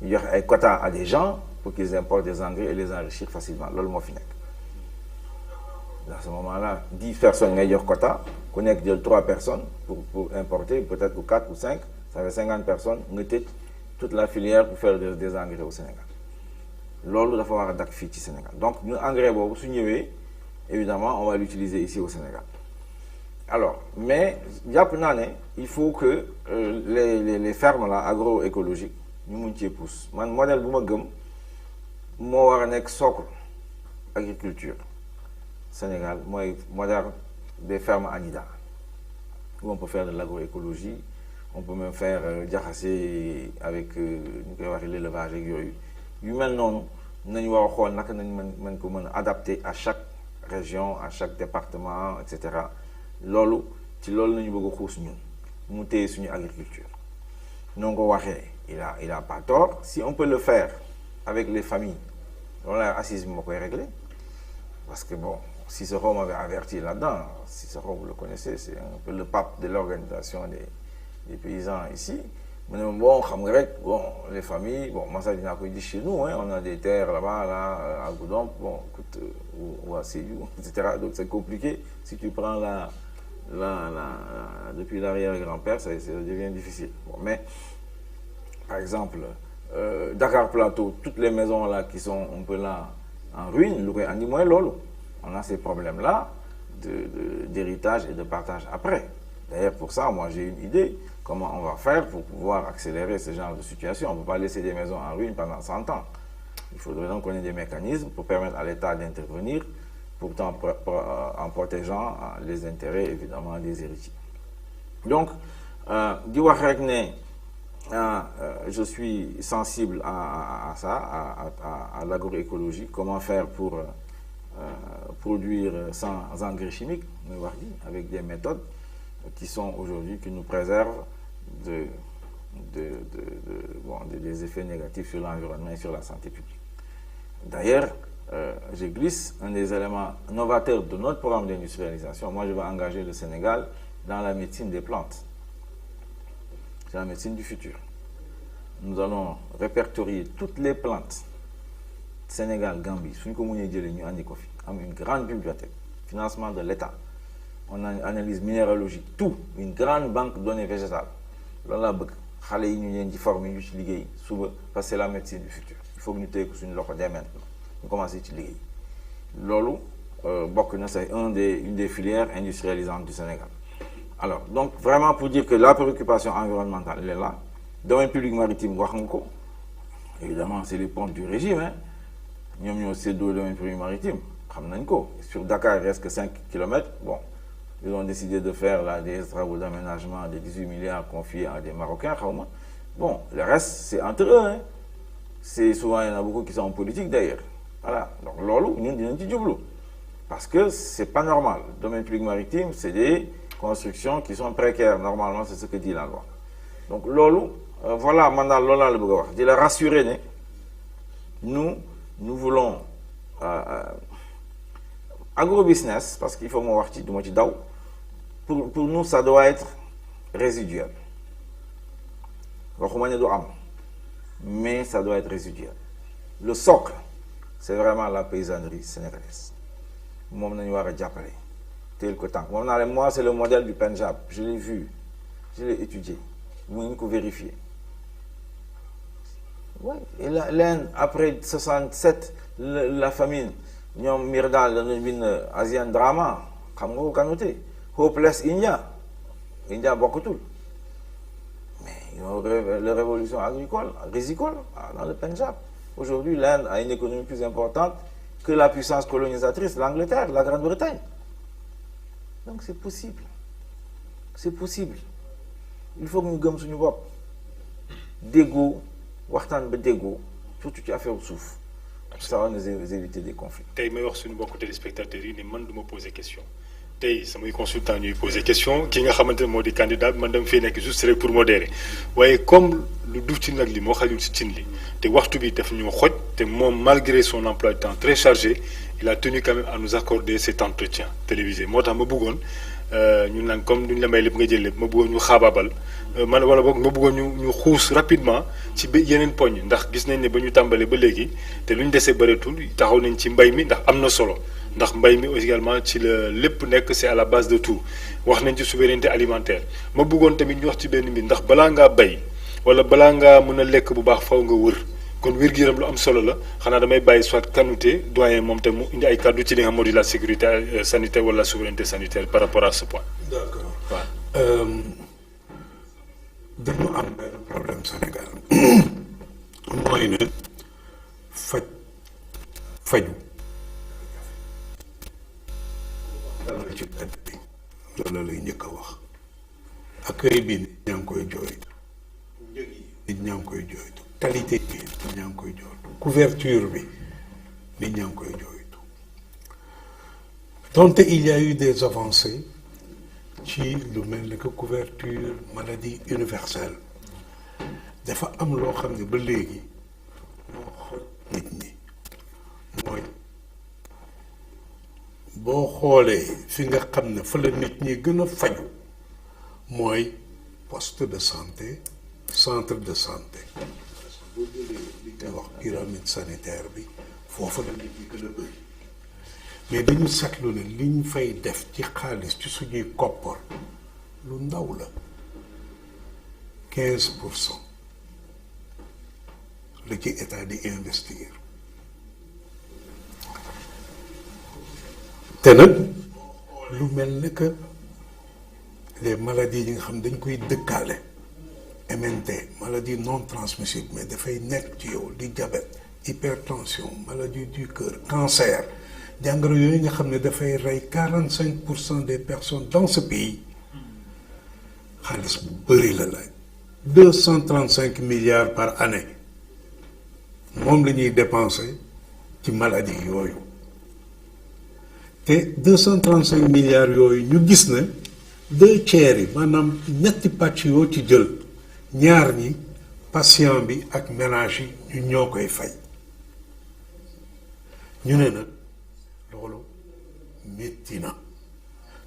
S2: ñu joxe ay quotas à des gens pour qu'ils importent des engrais et les enrichir facilement loolu moo fi nekk dans ce moment-là 10 personnes ngay jox quota ku nekk jël 3 personnes pour importer peut-être ou 4 ou 5 ça fait 50 personnes nga tëj toute la filière pour faire des engrais au Sénégal loolu dafa war a dakk fii ci Sénégal donc ñu engrais boobu su ñëwee évidemment on va l'utiliser ici au Sénégal alors mais jàpp naa ne il faut que les fermes là agroécologiques ñu mun cee pousse man modèle bu ma gëm moo war a nekk socle agriculture Sénégal mooy modèle des fermes ANIDA où on peut faire de l'agroécologie on peut même faire jaxase avec ñu koy waxee l'élevage ak yooyu yu mel noonu nañu war a xool naka nañ mën ko mën a adapter à chaque région à chaque département et cetera loolu ci loolu nañu bëgg a xuus ñun mu téye suñu agriculture noo ko waxee il a pas tort si on peut le faire avec les familles loolu la assise bi moo koy régler parce que bon Cicéron m'avait averti là-dedans Cicéron vous le connaissez c'est un peu le pape de l'organisation des paysans ici mu ne bon xam nga rek bon les familles bon man sax dinaa koy gis chez nous on a des terres là-bas là à Goudomp bon écoute ou à Sédhiou et cetera donc c'est compliqué si tu prends depuis l'arrière-grand-père ça devient difficile bon mais par exemple Dakar Plateau toutes les maisons là qui sont un peu là en ruine lu koy andi mooy loolu on a ces problèmes là d'héritage et de partage après d'ailleurs pour ça moi j'ai une idée comment on va faire pour pouvoir accélérer ce genre de situation on ne peut pas laisser des maisons en ruine pendant 100 ans il faudrait donc qu'on ait des mécanismes pour permettre à l'État d'intervenir pourtant en protégeant les intérêts évidemment des héritiers donc di wax rek ne je suis sensible à ça à l'agroécologie comment faire pour produire sans engrais chimiques muy wax ji avec des méthodes qui sont aujourd'hui qui nous préservent des effets négatifs sur l'environnement et sur la santé publique. D'ailleurs, je glisse un des éléments novateurs de notre programme d'industrialisation. Moi, je vais engager le Sénégal dans la médecine des plantes. C'est la médecine du futur. Nous allons répertorier toutes les plantes Sénégal, Gambie, suñ ko mënee jëlee ñu andi ko fi am une grande bibliothèque financement de l'État. On a une analyse minéralogique tout une grande banque de données végétales loolu laa bëgg xale yi ñu leen ci former ñu ci liggéey suba parce que c'est la médecine du futur il faut que ñu téye ko suñu loxo dès maintenant ñu commencé ci liggéey loolu bokk na c'est une des filières industrialisantes du Sénégal alors donc vraiment pour dire que la préoccupation environnementale elle est là domaine public maritime wax nga ko évidemment c'est les ponts du régime hein ñoom ñoo séddoo domaine public maritime xam nañ ko sur Dakar il reste que 5 kilomètres bon ils ont décidé de faire là des travaux d'aménagement de 18 milliards confiés à des Marocains xaw ma bon le reste c'est entre eux hein c'est souvent il y en a beaucoup qui sont en politique d'ailleurs voilà donc loolu ñun dinañ ci jublu parce que c'est pas normal le domaine public maritime c'est des constructions qui sont précaires normalement c'est ce que dit la loi donc loolu voilà man daal loolu laa la bëgg a wax di la rassurer ne nous voulons agrobusiness, parce qu'il faut mon wax ci duma ci daw, pour nous ça doit être résiduel. Waxuma ne du am, mais ça doit être résiduel. Le socle, c'est vraiment la paysannerie sénégalaise. Moom nañu war a jàppale teel ko tànk moom naa leen moi c'est le modèle du Pendjab, je l'ai vu, je l'ai étudié, mu ngi ko vérifier. Ouais. Et l'Inde, après 67, la famine, ñoom Myrdal dañu bind Asian Drama, xam nga ko kanute, Hopeless India, India bokkutul. Mais ils ont la révolution agricole, rizicole, dans le Pendjab. Aujourd'hui, l'Inde a une économie plus importante que la puissance colonisatrice, l'Angleterre, la Grande-Bretagne. Donc c'est possible. C'est possible. Il faut que nous gëm suñu bopp. Déggoo, waxtaan ba déggoo, surtout ci affaire suuf. Ça va nous éviter des conflits.
S1: tey may wax suñu mbokku téléspectateurs yi ne man du ma poser question tey samay consultant ñuy poser question ki nga xamante ne moo di candidat bi man dama fee nekk juste rek pour modérer waaye comme lu duuf ci nag li moo xajul ci cin li te waxtu bi daf ñu xoj te moom malgré son emploi de temps très chargé il a tenu quand même à nous accorder cet entretien télévisé moo tax ma bëggoon ñu naan comme duñ la may lépp nga jël lépp ma bëggoon ñu xaabaabal man wala boog ma bëggoon ñu xuus rapidement ci yeneen poñ ndax gis nañ ne ba ñu tàmbalee ba léegi te lu ñu desee bëreetul taxaw nañ ci mbay mi ndax am na solo ndax mbay mi également ci la lépp nekk c'est à la base de tout wax nañ ci souveraineté alimentaire ma bëggoon tamit ñu wax ci benn mbir ndax balaa ngaa bay wala balaa ngaa mën a lekk bu baax faw nga wër kon wér-gu-yaram lu am solo la xanaa damay bàyyi soit Kanouté doyen moom te mu indi ay kàddu ci li nga xam moo di la sécurité sanitaire wala la souveraineté sanitaire par rapport à ce point.
S3: D'accord.
S1: waaw.
S3: dañu am benn problème Sénégal mooy ne faju dala ci bedd bi loolu lay njëkk a wax accueil bi nit ñaa ngi koy jooytu njëg yi nit ñaa ngi koy jooytu qualité bi nit ñaa ngi koy jooytu couverture bi nit ñaa ngi koy jooytu donte il y a eu des avancées ci lu mel ni que couverture maladie universelle dafa am loo xam ne ba léegi moo xool nit ñi mooy boo xoolee fi nga xam ne fa la nit ñi gën a faju mooy poste de santé centre de santé boo jëlee li ñuy wax pyramide sanitaire bi foofu la nit ñi gën a bëri mais dañu seetlu ne liñ fay def ci xaalis ci suñuy koppar lu ndaw la 15% la ci état di investir te nag lu mel ne que les maladies yi nga xam dañ koy dëkkaale MNT maladie non transmissible mais dafay nekk ci yow di diabète hypertension maladie du cœur cancer jàngoro yooyu nga xam ne dafay rey 45% des personnes dans ce pays xaalis bu bëri la laaj 235 milliards par année moom la ñuy dépenser ci maladie yooyu te 235 milliards yooyu ñu gis ne 2/3 yi maanaam ñetti pàcc yoo ci jël ñaar ñi patient bi ak ménage yi ñu ñoo koy fay ñu ne nag loolu métti na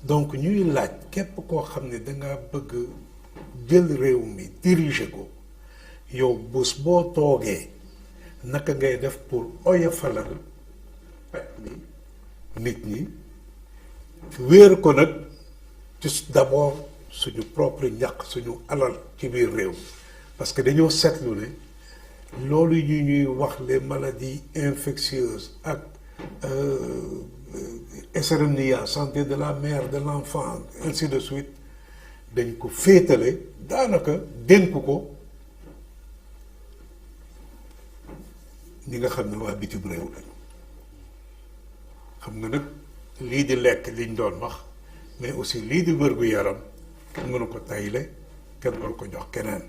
S3: donc ñuy laaj képp koo xam ne danga bëgg jël réew mi diriger ko yow bés boo toogee naka ngay def pour oyofalal paj mi nit ñi wéer ko nag ci d'abord suñu propre ñàkk suñu alal ci biir réew parce que dañoo seetlu ne loolu ñu ñuy wax les maladies infectieuses ak SRMDIA santé de la mère de l'enfant ainsi de suite dañ ko féetale daanaka dénk ko ñi nga xam ne waa bitim réew lañu xam nga nag lii di lekk liñ doon wax mais aussi lii di wér-gu-yaram kenn mënu ko tayle kenn mënu ko jox keneen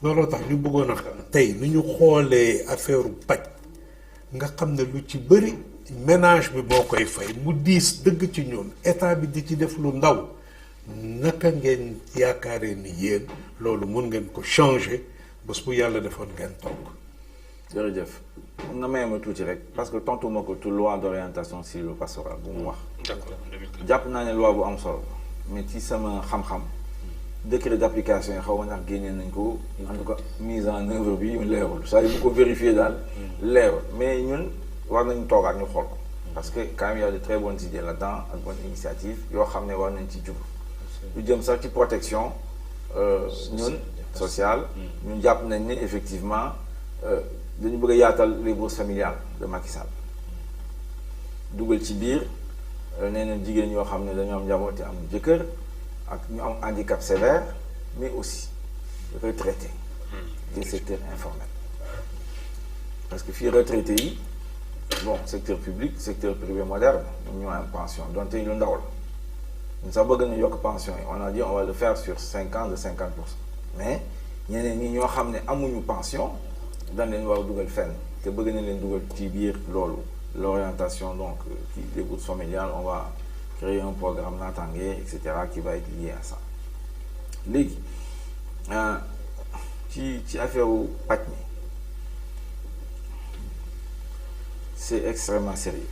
S3: looloo tax ñu bëggoon a xam tey nu ñu xoolee affaire paj nga xam ne lu ci bëri ménage bi moo koy fay mu diis dëgg ci ñun état bi di ci def lu ndaw naka ngeen yaakaaree ni yéen loolu mun ngeen ko changer bés bu yàlla defoon ngeen toog
S2: jërëjëf na may ma tuuti rek parce que tontu ma ko loi d'orientation sylvo-pastorale bu mu wax.
S1: d'accord
S2: jàpp naa ne loi bu am solo mais ci sama xam-xam décret d'application yi xaw ma ndax génnee nañ ko en tout cas mise en œuvre bi leerul c'est-à-dire bu ko vérifier daal leerul mais ñun war nañu toogaat ñu xool ko parce que quand même il y a de très bonnes idées là-dedans ak bonnes initiatives yoo xam ne war nañ ci jublu lu jëm sax ci protection ñun sociale ñun jàpp nañ ne effectivement dañu bëgg a yaatal les bourses familiales de Macky Sall dugal ci biir nee na jigéen yoo xam ne dañoo am njaboot te am jëkkër ak ñu am handicap sévère mais aussi retraités des secteurs informels parce que fii retraités yi bon secteur public secteur privé moderne ñoom ñoo am pension donte lu ndaw la ñun sax bëgg na yokk pension yi on a dit on va le faire sur 5 ans de 50%. Mais ñeneen ñi ñoo xam ne amuñu pension dañ leen war a dugal fenn te bëgg na leen dugal ci biir loolu l'orientation donc qui des bourses familiales on va créer un programme naataange et cetera qui va être lié à ça léegi ci affaire u paj mi c'est extrêmement sérieux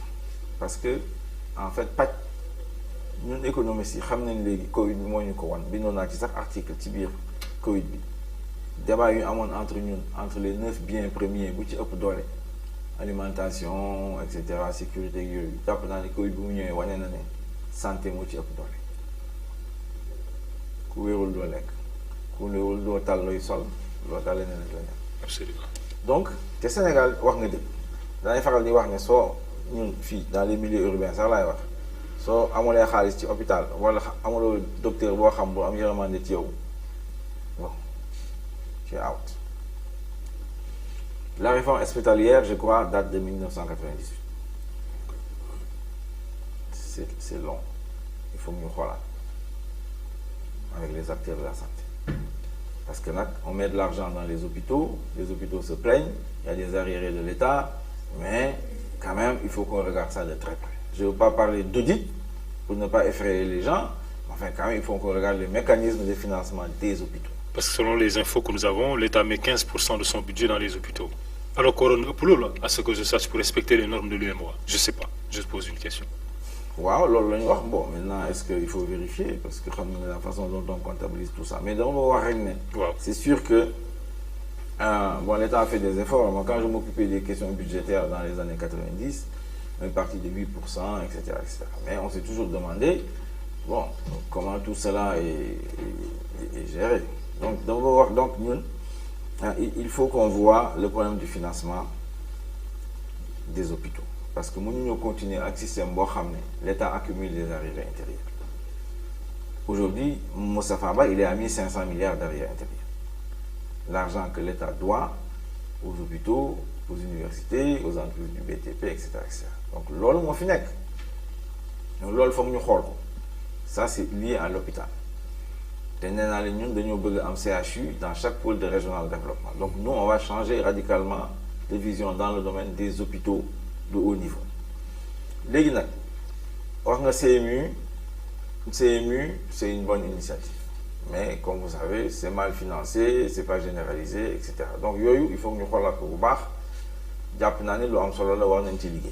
S2: parce que en fait paj ñun économistes yi xam nañ léegi Covid bi moo ñu ko wan bindoon naa ci sax article ci biir Covid bi débat yu amoon entre les 9 biens premiers bu ci ëpp doole alimentation et cetera sécurité yooyu jàpp naa ne Covid bi mu ñëwee wane na ne santé moo ci ëpp doole ku wéerul doo lekk ku wéerul doo tal looy sol loo tal leneen ak leneen.
S1: Absolument.
S2: Donc te Sénégal wax nga dëgg dañuy faral di wax ne soo ñun fii dans les milieux urbains sax laay wax soo amulee xaalis ci hôpital wala amuloo docteur boo xam bu am yërmande ci yow bon tu es out. La réforme hospitalière, je crois, date de 1998. C'est long. Il faut mieux voir avec les acteurs de la santé. Parce que là, on met de l'argent dans les hôpitaux se plaignent, il y a des arriérés de l'État, mais quand même, il faut qu'on regarde ça de très près. Je ne veux pas parler d'audit pour ne pas effrayer les gens, mais enfin, quand même, il faut qu'on regarde les mécanismes de financement des hôpitaux.
S1: Parce que selon les infos que nous avons, l'État met 15% de son budget dans les hôpitaux. Alors qu'on à ce que je sache, pour respecter les normes de l'UMOA. Je ne sais pas, je pose une question.
S2: Waaw loolu la ñu wax bon maintenant est-ce qu'il faut vérifier parce que xam nga la façon dont on comptabilise tout ça mais dama wax rek ne.
S1: Waaw
S2: c'est sûr que bon l'État a fait des efforts. Moi quand je m'occupais des questions budgétaires dans les années 90 on est parti de 8% etc. Mais on s'est toujours demandé bon comment tout cela est géré. Donc dama wax donc ñun il faut qu'on voit le problème du financement des hôpitaux. Parce que nous nous continuons avec un système où l'État accumule des arriérés intérieurs. Aujourd'hui, Moussa Faba, il est à 1500 milliards d'arriérés intérieurs. L'argent que l'État doit aux hôpitaux, aux universités, aux entreprises du BTP, etc. Donc, l'ol finek. Donc, l'ol faut que nous regardions. Ça, c'est lié à l'hôpital. Nous avons un CHU dans chaque pôle de régional développement. Donc, nous, on va changer radicalement de vision dans le domaine des hôpitaux de haut niveau. Léegi nag wax nga CMU c'est une bonne initiative mais comme vous savez c'est mal financé c'est pas généralisé etc. Donc yooyu il faut que ñu xoolaat ko bu baax jàpp naa ne lu am solo la war nañ ci liggéey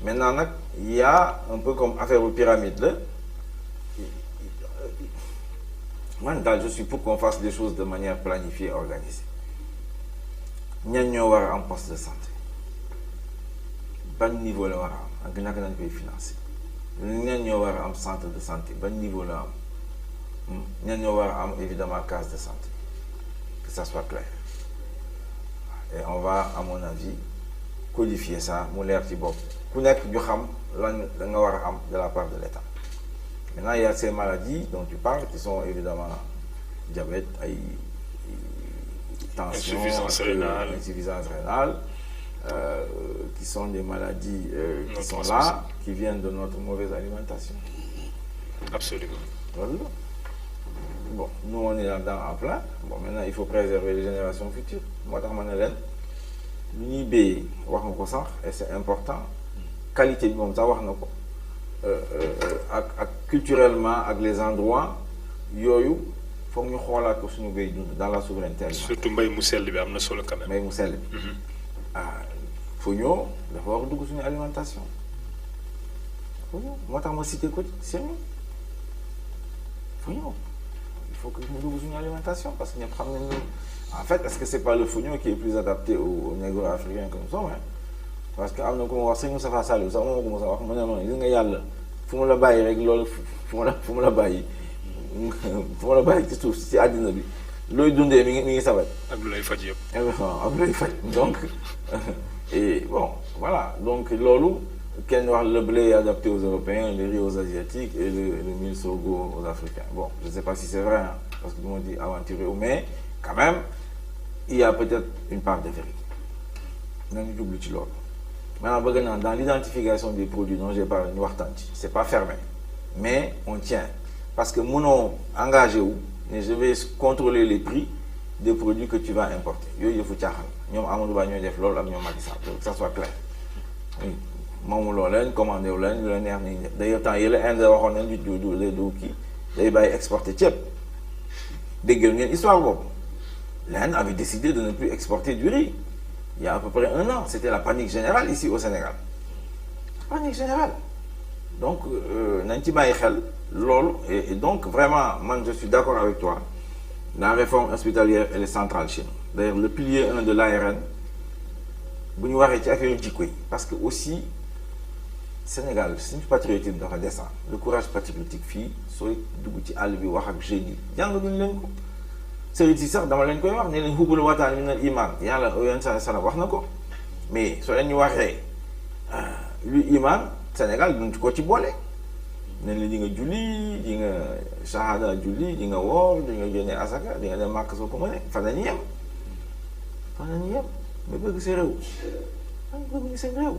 S2: maintenant nag il y a un peu comme affaire bu pyramide la man daal je suis pour qu'on fasse les choses de manière planifiée et organisée ñan ñoo war a am poste de santé ban niveau la war a am ak naka lañ koy financer ñan ñoo war a am centre de santé ban niveau la am ñan ñoo war a am évidemment case de santé que ça soit clair et on va à mon avis codifier ça mu leer ci bopp ku nekk ñu xam lan da nga war a am de la part de l'État. Maintenant il y a ces maladies dont tu parles qui sont évidemment diabète ay tension insuffisance rénale qui sont des maladies qui sont là, qui viennent de notre mauvaise alimentation.
S1: Absolument.
S2: Voilà. Bon, nous on est là-dedans en plein. Bon, maintenant il faut préserver les générations futures. Moi, dans mon élève, l'UNIB, et c'est important. Qualité du monde, ça culturellement, avec les endroits, yoyu, faut que nous xoolaat ko suñu béy dund dans la souveraineté alimentaire.
S1: Surtout mbay mu sell bi am na solo quand même.
S2: Mbay mu sell bi. Fogno dafa war a dugg suñu alimentation Fogno moo tax ma cité ko c'est mieux Fogno il faut que ñu dugg suñu alimentation parce que ñëpp xam nañu en fait est-ce que c'est pas le Fogno qui est plus adapté aux négro-africains comme ça hein parce que am na ku ma wax sëñ Moustapha Saliou sax moom ko mos a wax mu ne ma gis nga yàlla fu mu la bàyyi rek loolu fu mu la bàyyi ci suuf ci àddina bi looy dundee mi ngi sabat
S1: ak lu lay faj yëpp.
S2: ak lu lay faj donc et bon voilà donc loolu kenn wax le blé est adapté aux Européens le riz aux Asiatiques et le mil sorgho aux Africains bon je sais pas si c'est vrai hein, parce que tout le monde dit aventureux mais quand même il y a peut-être une part de vérité nañu jublu ci loolu maintenant bëgg naa dans l'identification des produits dont j'ai parlé ñu waxtaan ci c'est pas fermé mais on tient parce que mënoo engagé wu ne je vais contrôler les prix des produits que tu vas importer yooyu yëfu caaxaan ñoom Amadou Ba ñooy def loolu ak ñoom Macky Sall que ça soit clair oui moomu loo leen commandé wu leen lu la neex nañu def d'ailleurs temps yële Inde waxoon nañ du kii day bàyyi exporter ceeb déggal ngeen histoire boobu l'Inde avait décidé de ne plus exporter du riz il y a à peu près 1 an c'était la panique générale ici au Sénégal panique générale donc nañ ci bàyyi xel loolu et donc vraiment man je suis d'accord avec toi la réforme hospitalière elle est centrale chez nous d'ailleurs le pilier 1 de l'ARN bu ñu waxee ci affaire jikko yi parce que aussi Sénégal suñu patriotisme dafa descend le courage patriotique fii sooy dugg ci àll bi wax ak jeunes yi jàngaluñ leen ko sëriñ si sax dama leen koy wax ne leen xubul wataan mi nal iman yàlla yoon sala wax na ko mais soo leen ñu waxee lu iman Sénégal duñ ko ci boole ne la di nga julli di nga shahada julli di nga woor di nga génne asaka di nga dem màkk soo ko mënee fan la ñuy yem mais bëgg sa réew bëgg seen réew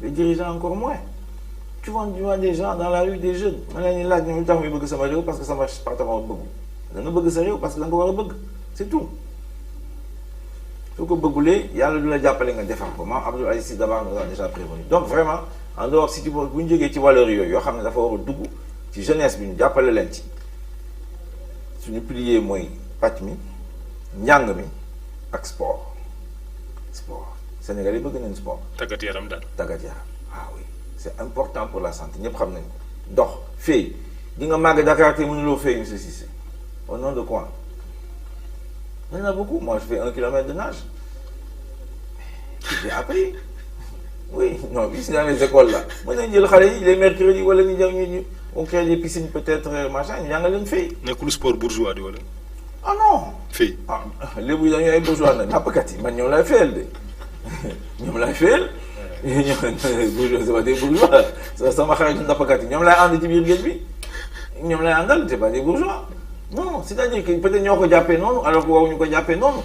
S2: les dirigeants encore moins tu vois des gens dans la rue des jeunes ma leen di laaj ñoom lu tax muy bëgg sama réew parce que sama patron bëgg da nga bëgg sa réew parce que da nga ko war a bëgg c'est tout soo ko bëggulee yàlla du la jàppale nga defar ko maam Abdoul Aziz Sy Dabakh nous a déjà prévenu donc vraiment en dehors si tu bu ñu jógee ci valeurs yooyu yoo xam ne dafa war a dugg ci jeunesse bi ñu jàppale leen ci suñu pilier mooy pàcc mi njàng mi ak sport Sénégal yi bëgg nañ sport.
S1: tàggat yaram daal.
S2: tàggat yaram ah oui c'est important pour la santé ñëpp xam nañ ko dox fay di nga màgg Dakar te mënuloo fay monsieur Cissé au nom de quoi il y en a beaucoup moi je fais 1 kilomètre de nage j'ai appris oui non ici dans les écoles là mën nañ jël xale yi les mercredis wala ñu jàng ñu on crée des piscines peut-être machin ñu jàngal leen fay.
S1: nekkul sport bourgeois di wala.
S2: ah non.
S1: fay
S2: léegi dañuy ay bourgeois nag nappkat yi man ñoom lay fayal de ñoom lay fayal. bourgeois c'est pas des bourgeois sama xarit nappkat yi ñoom lay ànd ci biir géej bi ñoom lay àndal c'est pas des bourgeois non c'est-à-dire que peut-être ñoo ko jàppee noonu alors que waruñu ko jàppee noonu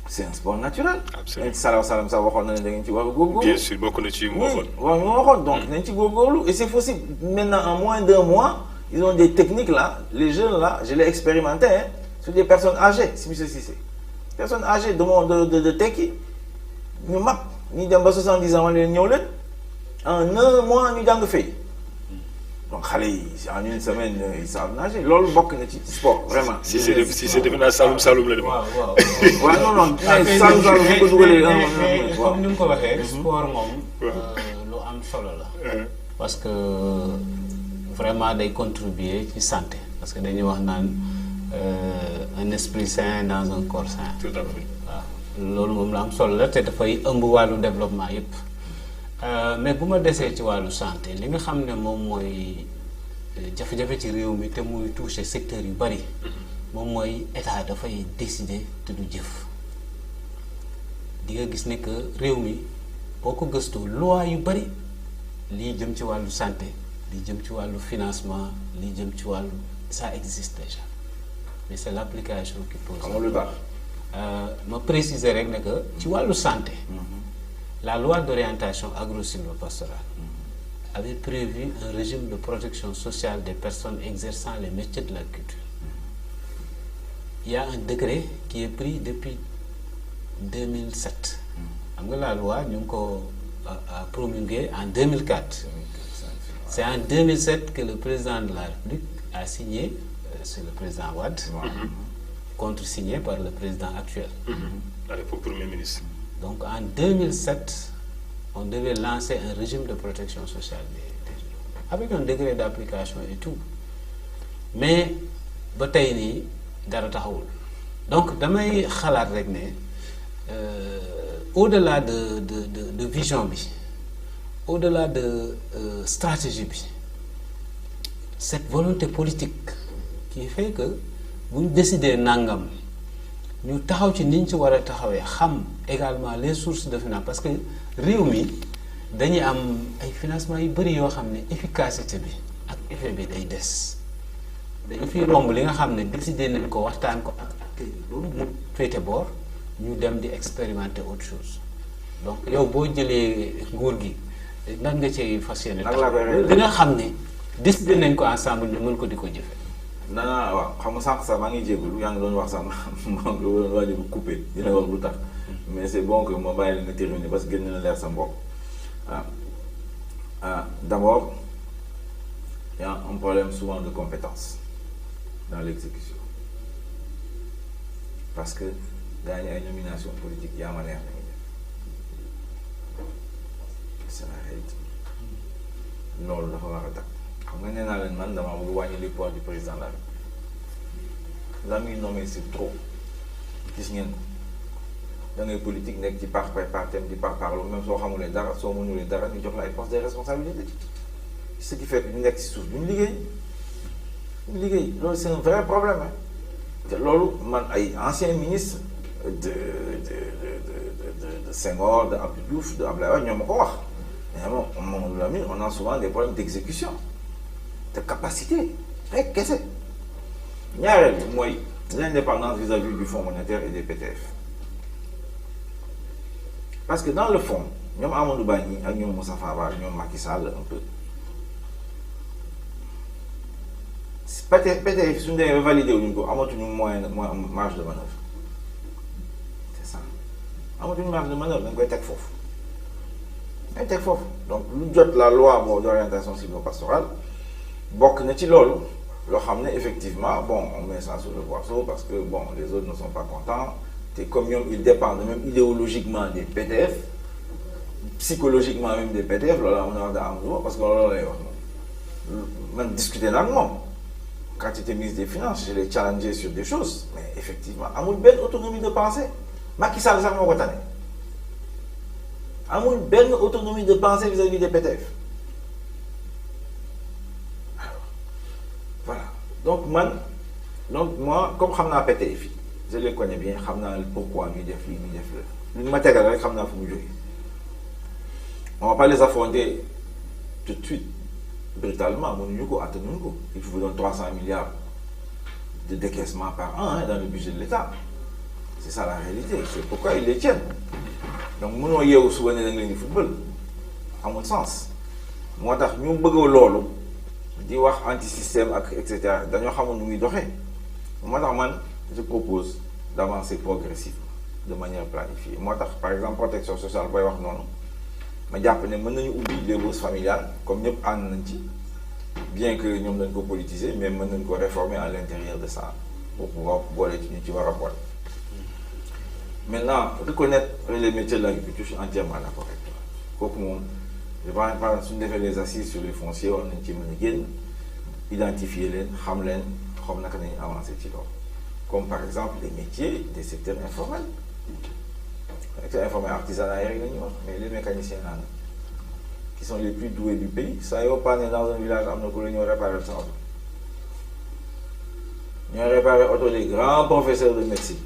S2: c'est un sport naturel.
S1: absolument
S2: salaam sax waxoon na ne da ngeen ci war a góorgóorlu.
S1: bien sûr bokk na ci mu waxoon.
S2: waaw mu waxoon donc nañ ci góorgóorlu et c'est possible maintenant en moins d'1 mois ils ont des techniques là les jeunes là je l'ai expérimenté hein sur des personnes âgées si monsieur Cissé personnes âgées de tekki ñu mag ñu dem ba 70 ans leen ñëw leen en 1 mois ñu jàng fay donc xale yi en 1 semaine ils savent nager loolu bokk na ci sport vraiment.
S1: si c'est defe naa Saloum la dem.
S4: waaw
S2: non mais Saloum bu ko dugalee.
S4: mais comme ni nga ko waxee. sport moom. lu am solo la. parce que vraiment day contribuer ci santé parce que dañuy wax naan un esprit sain dans un corps sain.
S1: tout à fait.
S4: waaw loolu moom la am solo la te dafay ëmb wàllu développement yépp mais bu ma desee ci wàllu santé li nga xam ne moom mooy jafe-jafe ci réew mi te muy toucher secteur yu bari moom mooy état dafay décider te du jëf di nga gis ne que réew mi boo ko gëstoo loi yu bari lii jëm ci wàllu santé lii jëm ci wàllu financement lii jëm ci wàllu ça existe déjà mais c'est l'application qui pose.
S2: xam nga lu tax.
S4: ma préciser rek ne que ci wàllu santé. La loi d'orientation agro-sylvo-pastorale avait prévu un régime de protection sociale des personnes exerçant les métiers de l'agriculture. Il y a un décret qui est pris depuis 2007. Xam nga la loi ñu ngi ko promulguée en 2004. C'est en 2007 que le président de la République a signé, c'est le président Wade, contresigné par le président actuel.
S1: À l'époque Premier ministre.
S4: Donc en 2007, on devait lancer un régime de protection sociale des étudiants, avec un degré d'application et tout. Mais ba tey nii dara taxawul. Donc damay xalaat rek ne au-delà de vision bi, au-delà de stratégie bi, cette volonté politique qui fait que bu ñu décider nangam ñu taxaw ci niñ ci war a taxawee xam également les sources de finance, parce que réew mi dañuy am ay financement yu bëri yoo xam ne efficacité bi ak effet bi day des dañu fi romb li nga xam ne décider nañ ko waxtaan ko ak loolu mu féete boor ñu dem di expérimenter autre chose. Donc yow boo jëlee nguur gi nan nga ci fas yéene taxaw li nga xam ne décider nañ ko ensemble ñu mën ko di ko jëfe.
S2: naa waaw xam nga sànq sax maa ngi jégalu yaa ngi doon wax sax maa ngi doon waaj a coupé dina wax lu tax mais c'est bon que ma bàyyi la nga terminer parce que gën na leer sa mbokk d'abord il y a un problème souvent de compétence dans l'exécution parce que gars yi ay nomination politique yaa ma neex nañu def c'est la réalité loolu dafa war a tax xam nga nee naa leen man dama bëgg wàññi les pouvoirs du président de la République la muy nommé c'est trop gis ngeen da ngay politique nekk ci par thème di parlo même soo xamulee dara soo mënulee dara ñu jox la ay postes de responsabilité ce qui fait que ñu nekk ci suuf duñu liggéey loolu c'est un vrai problème te loolu man ay anciens ministres de Senghor de Abdou Diouf de Abdoulaye Wade ñoo ma ko wax mais on a souvent des problèmes d'exécution de capacité rek kese ñaareel bi mooy l'indépendance vis-à-vis du Fonds monétaire et des PTF parce que dans le fond ñoom Amadou Ba ñi ak ñoom Moussa Faba ñoom Macky Sall un peu PTF suñu demee ba validé wuñu ko amatuñu moyen marge de manœuvre c'est ça amatuñu marge de manœuvre dañ koy teg foofu donc lu jot la loi d'orientation sylvo-pastorale bokk na ci loolu loo xam ne effectivement bon on met ça sur le boisseau parce que bon les autres ne sont pas contents te comme ñoom ils dépendent même idéologiquement des PTF psychologiquement même des PTF loolu am na wax da am parce que loolu lay wax moom man discuter naa ak moom quand il était ministre des Finances je l'ai challengé sur des choses mais effectivement amul benn autonomie de pensée Macky Sall sax moo ko tane amul benn autonomie de pensée vis-à-vis des PTF voilà donc moi comme xam naa PTF yi je les connais bien xam naa pourquoi ñuy def lii ñuy def la lu ma tegal rek xam naa fu mu jógee on va pas les affronter tout de suite brutalement mënuñu ko attanuñu ko il faut donner 300 milliards de décaissement par an dans le budget de l'État c'est ça la réalité c'est pourquoi ils les tiennent donc mënoo yeewu suba ne da nga leen di football amul sens moo tax ñu bëgg loolu di wax anti-système ak et cetera dañoo xamul nu muy doxee moo tax man je propose d'avancer progressivement de manière planifiée moo tax par exemple protection sociale booy wax noonu ma jàpp ne mën nañu ubbi les bourses familiales comme ñëpp ànd nañ ci bien que ñoom dañ ko politiser mais mën nañ ko réformer à l'intérieur de ça pour pouvoir boole ci ñu ci war a boole. Maintenant reconnaître les métiers de l'agriculture je suis entièrement d'accord avec toi kooku moom je pense suñu defee les assises sur les fonciers war nañ ci mën a génn identifier leen xam naka nañu avancer ci loolu comme par exemple les métiers des secteurs informels. secteur informel artisanat yi rek la ñuy wax mais les mécaniciens naan qui sont les plus doués du pays saa yoo paane dans un village am na ku la ñoo réparer sa oto ñooy réparer oto les grands professeurs de médecine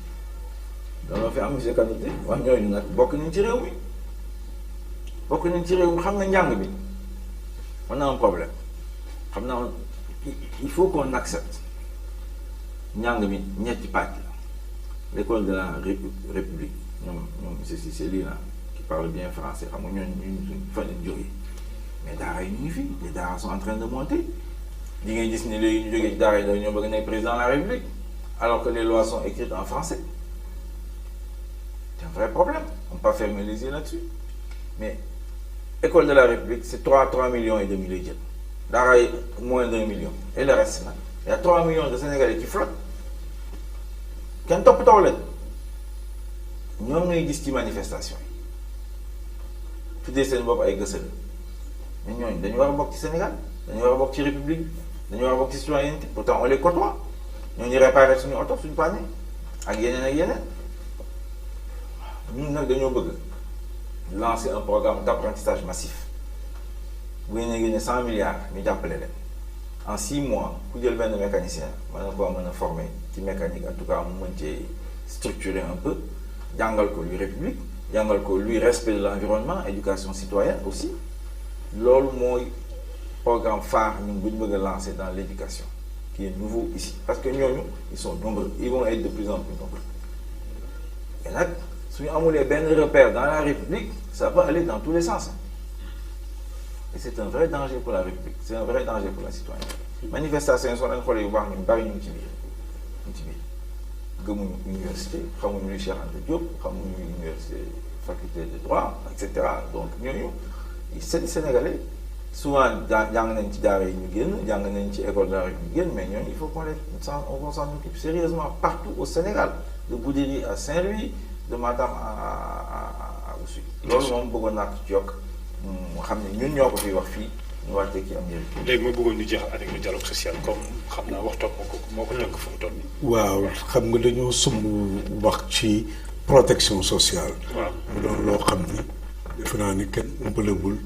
S2: dañoo fi am monsieur Kanouté wax ñooñu nag bokk nañ ci réew mi xam nga njàng bi on a un problème xam naa il faut qu'on accepte njàng mi ñetti pàcc la l'école de la République ñoom c'est lii là qui parle bien français xam nga ñooñu fa leen jógee mais daara yi ñu ngi fi les daara sont en train de monter li ngay gis ne léegi ñu jógee ci daara yi dañoo bëgg nekk président de la République alors que les lois sont écrites en français c'est un vrai problème on peut pas fermer les yeux là-dessus mais école de la République c'est 3 millions et demi lay jël daara yi moins d'1 million et le reste nag il y a 3 millions de Sénégalais qui flottent kenn toppatoo leen ñoom ngay gis ci manifestation yi tuddee seen bopp ay gësël mais ñooñu dañu war a bokk ci Sénégal dañu war a bokk ci République bi dañu war a bokk ci citoyenneté pourtant on les côtoie ñooñu réparé suñu oto suñu panne ak yeneen ñun nag dañoo bëgg lancer un programme d'apprentissage massif bu ngeen génne 100 milliards ñu jàppale leen en 6 mois ku jël benn mécanicien mën a former ci mécanique en tout cas mu mën cee structurer un peu jàngal ko luy République jàngal ko luy respect de l'environnement éducation citoyenne aussi loolu mooy programme phare ñun bu ñu bëgg a lancer dans l'éducation qui est nouveau ici parce que ñooñu ils sont nombreux ils vont être de plus en plus nombreux et nag suñu amulee benn repère dans la République ça va aller dans tous les sens et c'est un vrai danger pour la République c'est un vrai danger pour la citoyenneté manifestation yi soo leen xoolee bu baax ñu bari ñu ngi ci biir gëmuñu université xamuñu luy Cheikh Anta Diop xamuñu université faculté de droit et cetera donc ñooñu c'est des Sénégalais souvent jàng nañ ci daara yi ñu génn jàng nañ ci école d'art yi ñu génn mais ñooñu il faut qu'on s'en occupe sérieusement partout au Sénégal de Goudiri à Saint-Louis de Matam à Oussouye loolu moom bëggoon naa ko ci yokk mu xam ne ñun ñoo ko fiy wax fii ñu war tekki am njëriñ.
S1: léegi ma bëggoon ñu jeex avec le dialogue social comme xam naa waxtaan moo ko tënk fu mu toll nii.
S3: waaw xam nga dañoo sumb wax ci protection sociale.
S1: waaw
S3: mu doon loo xam ni defe naa ni kenn umpalewul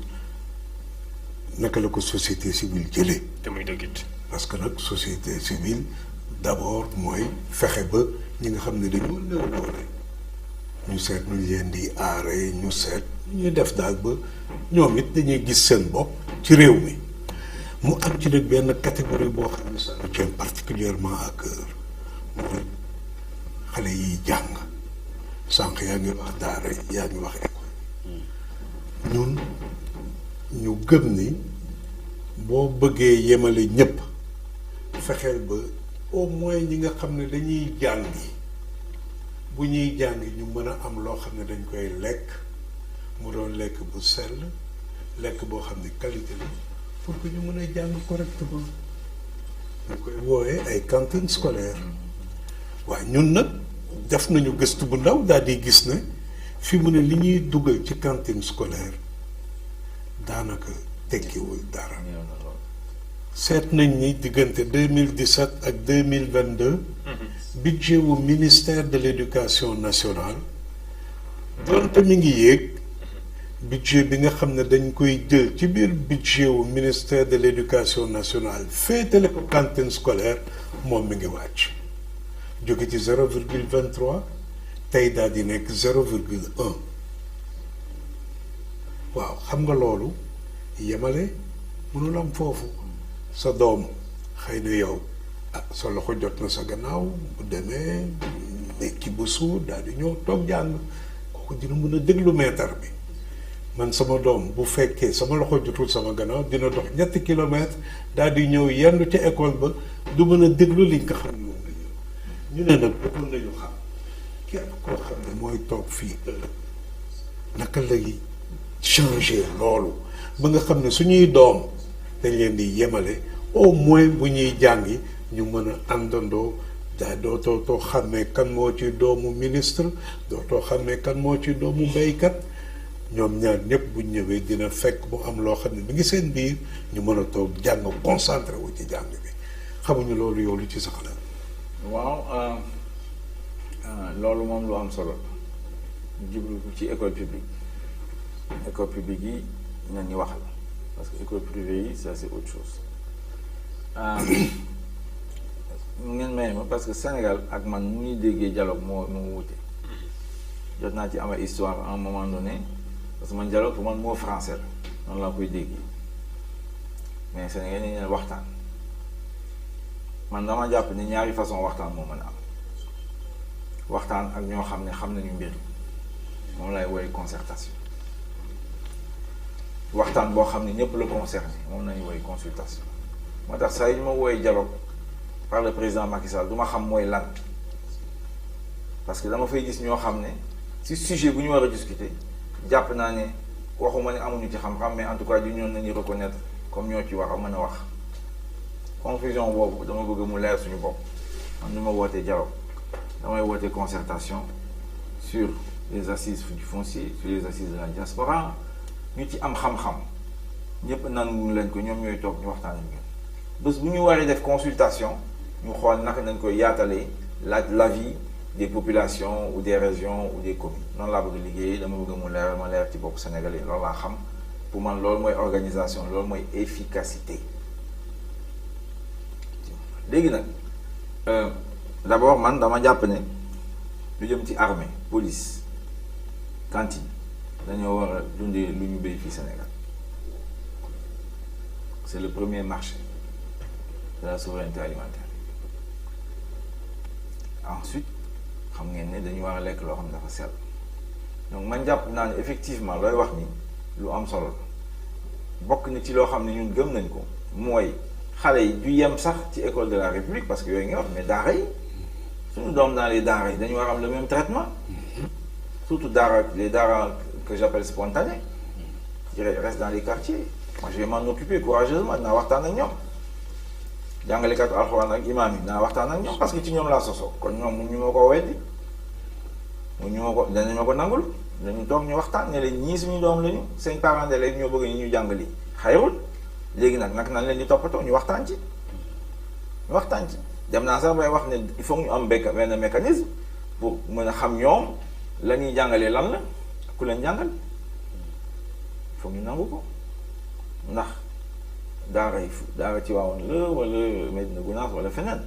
S3: naka la ko société civile jëlee.
S1: te muy dëgg it.
S3: parce que nag société civile d'abord mooy fexe ba ñi nga xam ne dañoo néew doole ñu seet ñu leen di aare ñu seet ñu def daal ba ñoom it dañuy gis seen bopp ci réew mi mu am ci nag benn catégorie boo xam ne ça nous tient particulièrement à cœur mooy xale yiy jàng sànq yaa ngi wax daara yaa ngi wax école ñun ñu gëm ni boo bëggee yemale ñëpp fexeel ba au moins ñi nga xam ne dañuy jàngi bu ñuy jàngi ñu mën a am loo xam ne dañ koy lekk mu doon lekk bu sell lekk boo xam ne qualité la pour que ñu mën a jàng correctement ñu koy woowee ay cantines scolaires waaye ñun nag def nañu gëstu bu ndaw daal di gis ne fi mu ne li ñuy dugal ci cantine scolaire daanaka tekkiwul dara seet nañ ni diggante 2017 ak 2022 budget wu ministère de l'éducation nationale donte mi ngi yéeg budget bi nga xam ne dañ koy jël ci biir budget wu ministère de l'éducation nationale féetale ko cantine scolaire moom mi ngi wàcc jóge ci 0,23 tey daal di nekk 0,1 waaw xam nga loolu yemale mënul am foofu sa doom xëy na yow sa loxo jot na sa gannaaw bu demee nekki ba suur daal di ñëw toog jàng kooku dina mën a déglu maître bi man sama doom bu fekkee sama loxo jotul sama gannaaw dina dox 3 kilomètres daal di ñëw yendu ca école ba du mën a déglu li nga xam ne moom la ñu ne nag bëggoon nañu xam képp koo xam ne mooy toog fii ëllëg naka lay changer loolu ba nga xam ne suñuy doom dañ leen di yemale au moins bu ñuy jàngi ñu mën a àndandoo daa dootoo xàmmee kan moo ci doomu ministre dootoo xàmmee kan moo ci doomu béykat ñoom ñaar ñëpp bu ñëwee dina fekk mu am loo xam ne mi ngi seen biir ñu mën a toog jàng concentré wu ci jàng bi xamuñu loolu yow lu ci sa xalaat.
S2: waaw loolu moom lu am solo jublu ci école publique yi nañu waxal parce que école privée yi ça c'est autre chose ngeen may ma parce que Sénégal ak man mu ñuy déggee dialogue moo wute jot naa ci am ay histoire à un moment donné parce que man dialogue pour man moo français la noonu laa koy déggee mais Sénégal yi ne waxtaan man dama jàpp ni ñaari façon waxtaan moo mën a am waxtaan ak ñoo xam ne xam nañu mbir moom lay woy concertation waxtaan boo xam ne ñëpp la concerné moom lañuy woy consultation moo tax saa yu ñu ma wooyee dialogue par le président Macky Sall du ma xam mooy lan parce que dama fay gis ñoo xam ne ci sujet bu ñu war a discuter jàpp naa ne waxuma ne amuñu ci xam-xam mais en tout cas du ñoon nañu reconnaître comme ñoo ci war a mën a wax confusion boobu dama bëgg mu leer suñu bopp man du ma wootee dialogue damay wootee concertation sur les assises du foncier sur les assises de la diaspora ñu ci am xam-xam ñëpp nangu leen ko ñoom ñooy toog ñu waxtaan ak ñun bés bu ñu waree def consultation ñu xool naka nañ koy yaatalee l'avis des populations ou des régions ou des communes noonu laa bëgg liggéey dama bëgg mu leer ma leer ci bopp Sénégalais loolu laa xam pour man loolu mooy organisation loolu mooy efficacité léegi nag d'abord man dama jàpp ne lu jëm ci armée police cantine dañoo war a dundee lu ñu béy fii Sénégal c'est le premier marché de la souveraineté alimentaire ensuite xam ngeen ne dañu war a lekk loo xam ne dafa sell donc man jàpp naa ne effectivement looy wax ni lu am solo bokk na ci loo xam ne ñun gëm nañ ko mooy xale yi du yem sax ci école de la République parce que yooyu nga wax mais daara yi suñu doom dans les daara yi dañu war a am le même traitement surtout daara les daara que j'appelle spontanés qui restent dans les quartiers moi je vais m'en occuper courageusement dinaa waxtaan ak ñoom jàngalekatu alxuraan ak imaam yi dinaa waxtaan ak ñoom parce que ci ñoom laa sosoo kon ñoom mun ñu ma ko weddi mun ñu ma ko danañ ma ko nangul dañu toog ñu waxtaan ne leen ñii suñu doom lañu seen parents d'élèves ñoo bëgg ñu jàngali xayrul léegi nag nan leen di toppatoo ñu waxtaan ci dem naa sax bay wax ne il faut ñu am benn mécanisme pour mën a xam ñoom la ñuy jàngalee lan la ku leen jàngal il faut ñu nangu ko ndax daara ci waawoon la wala Medina Gounass wala feneen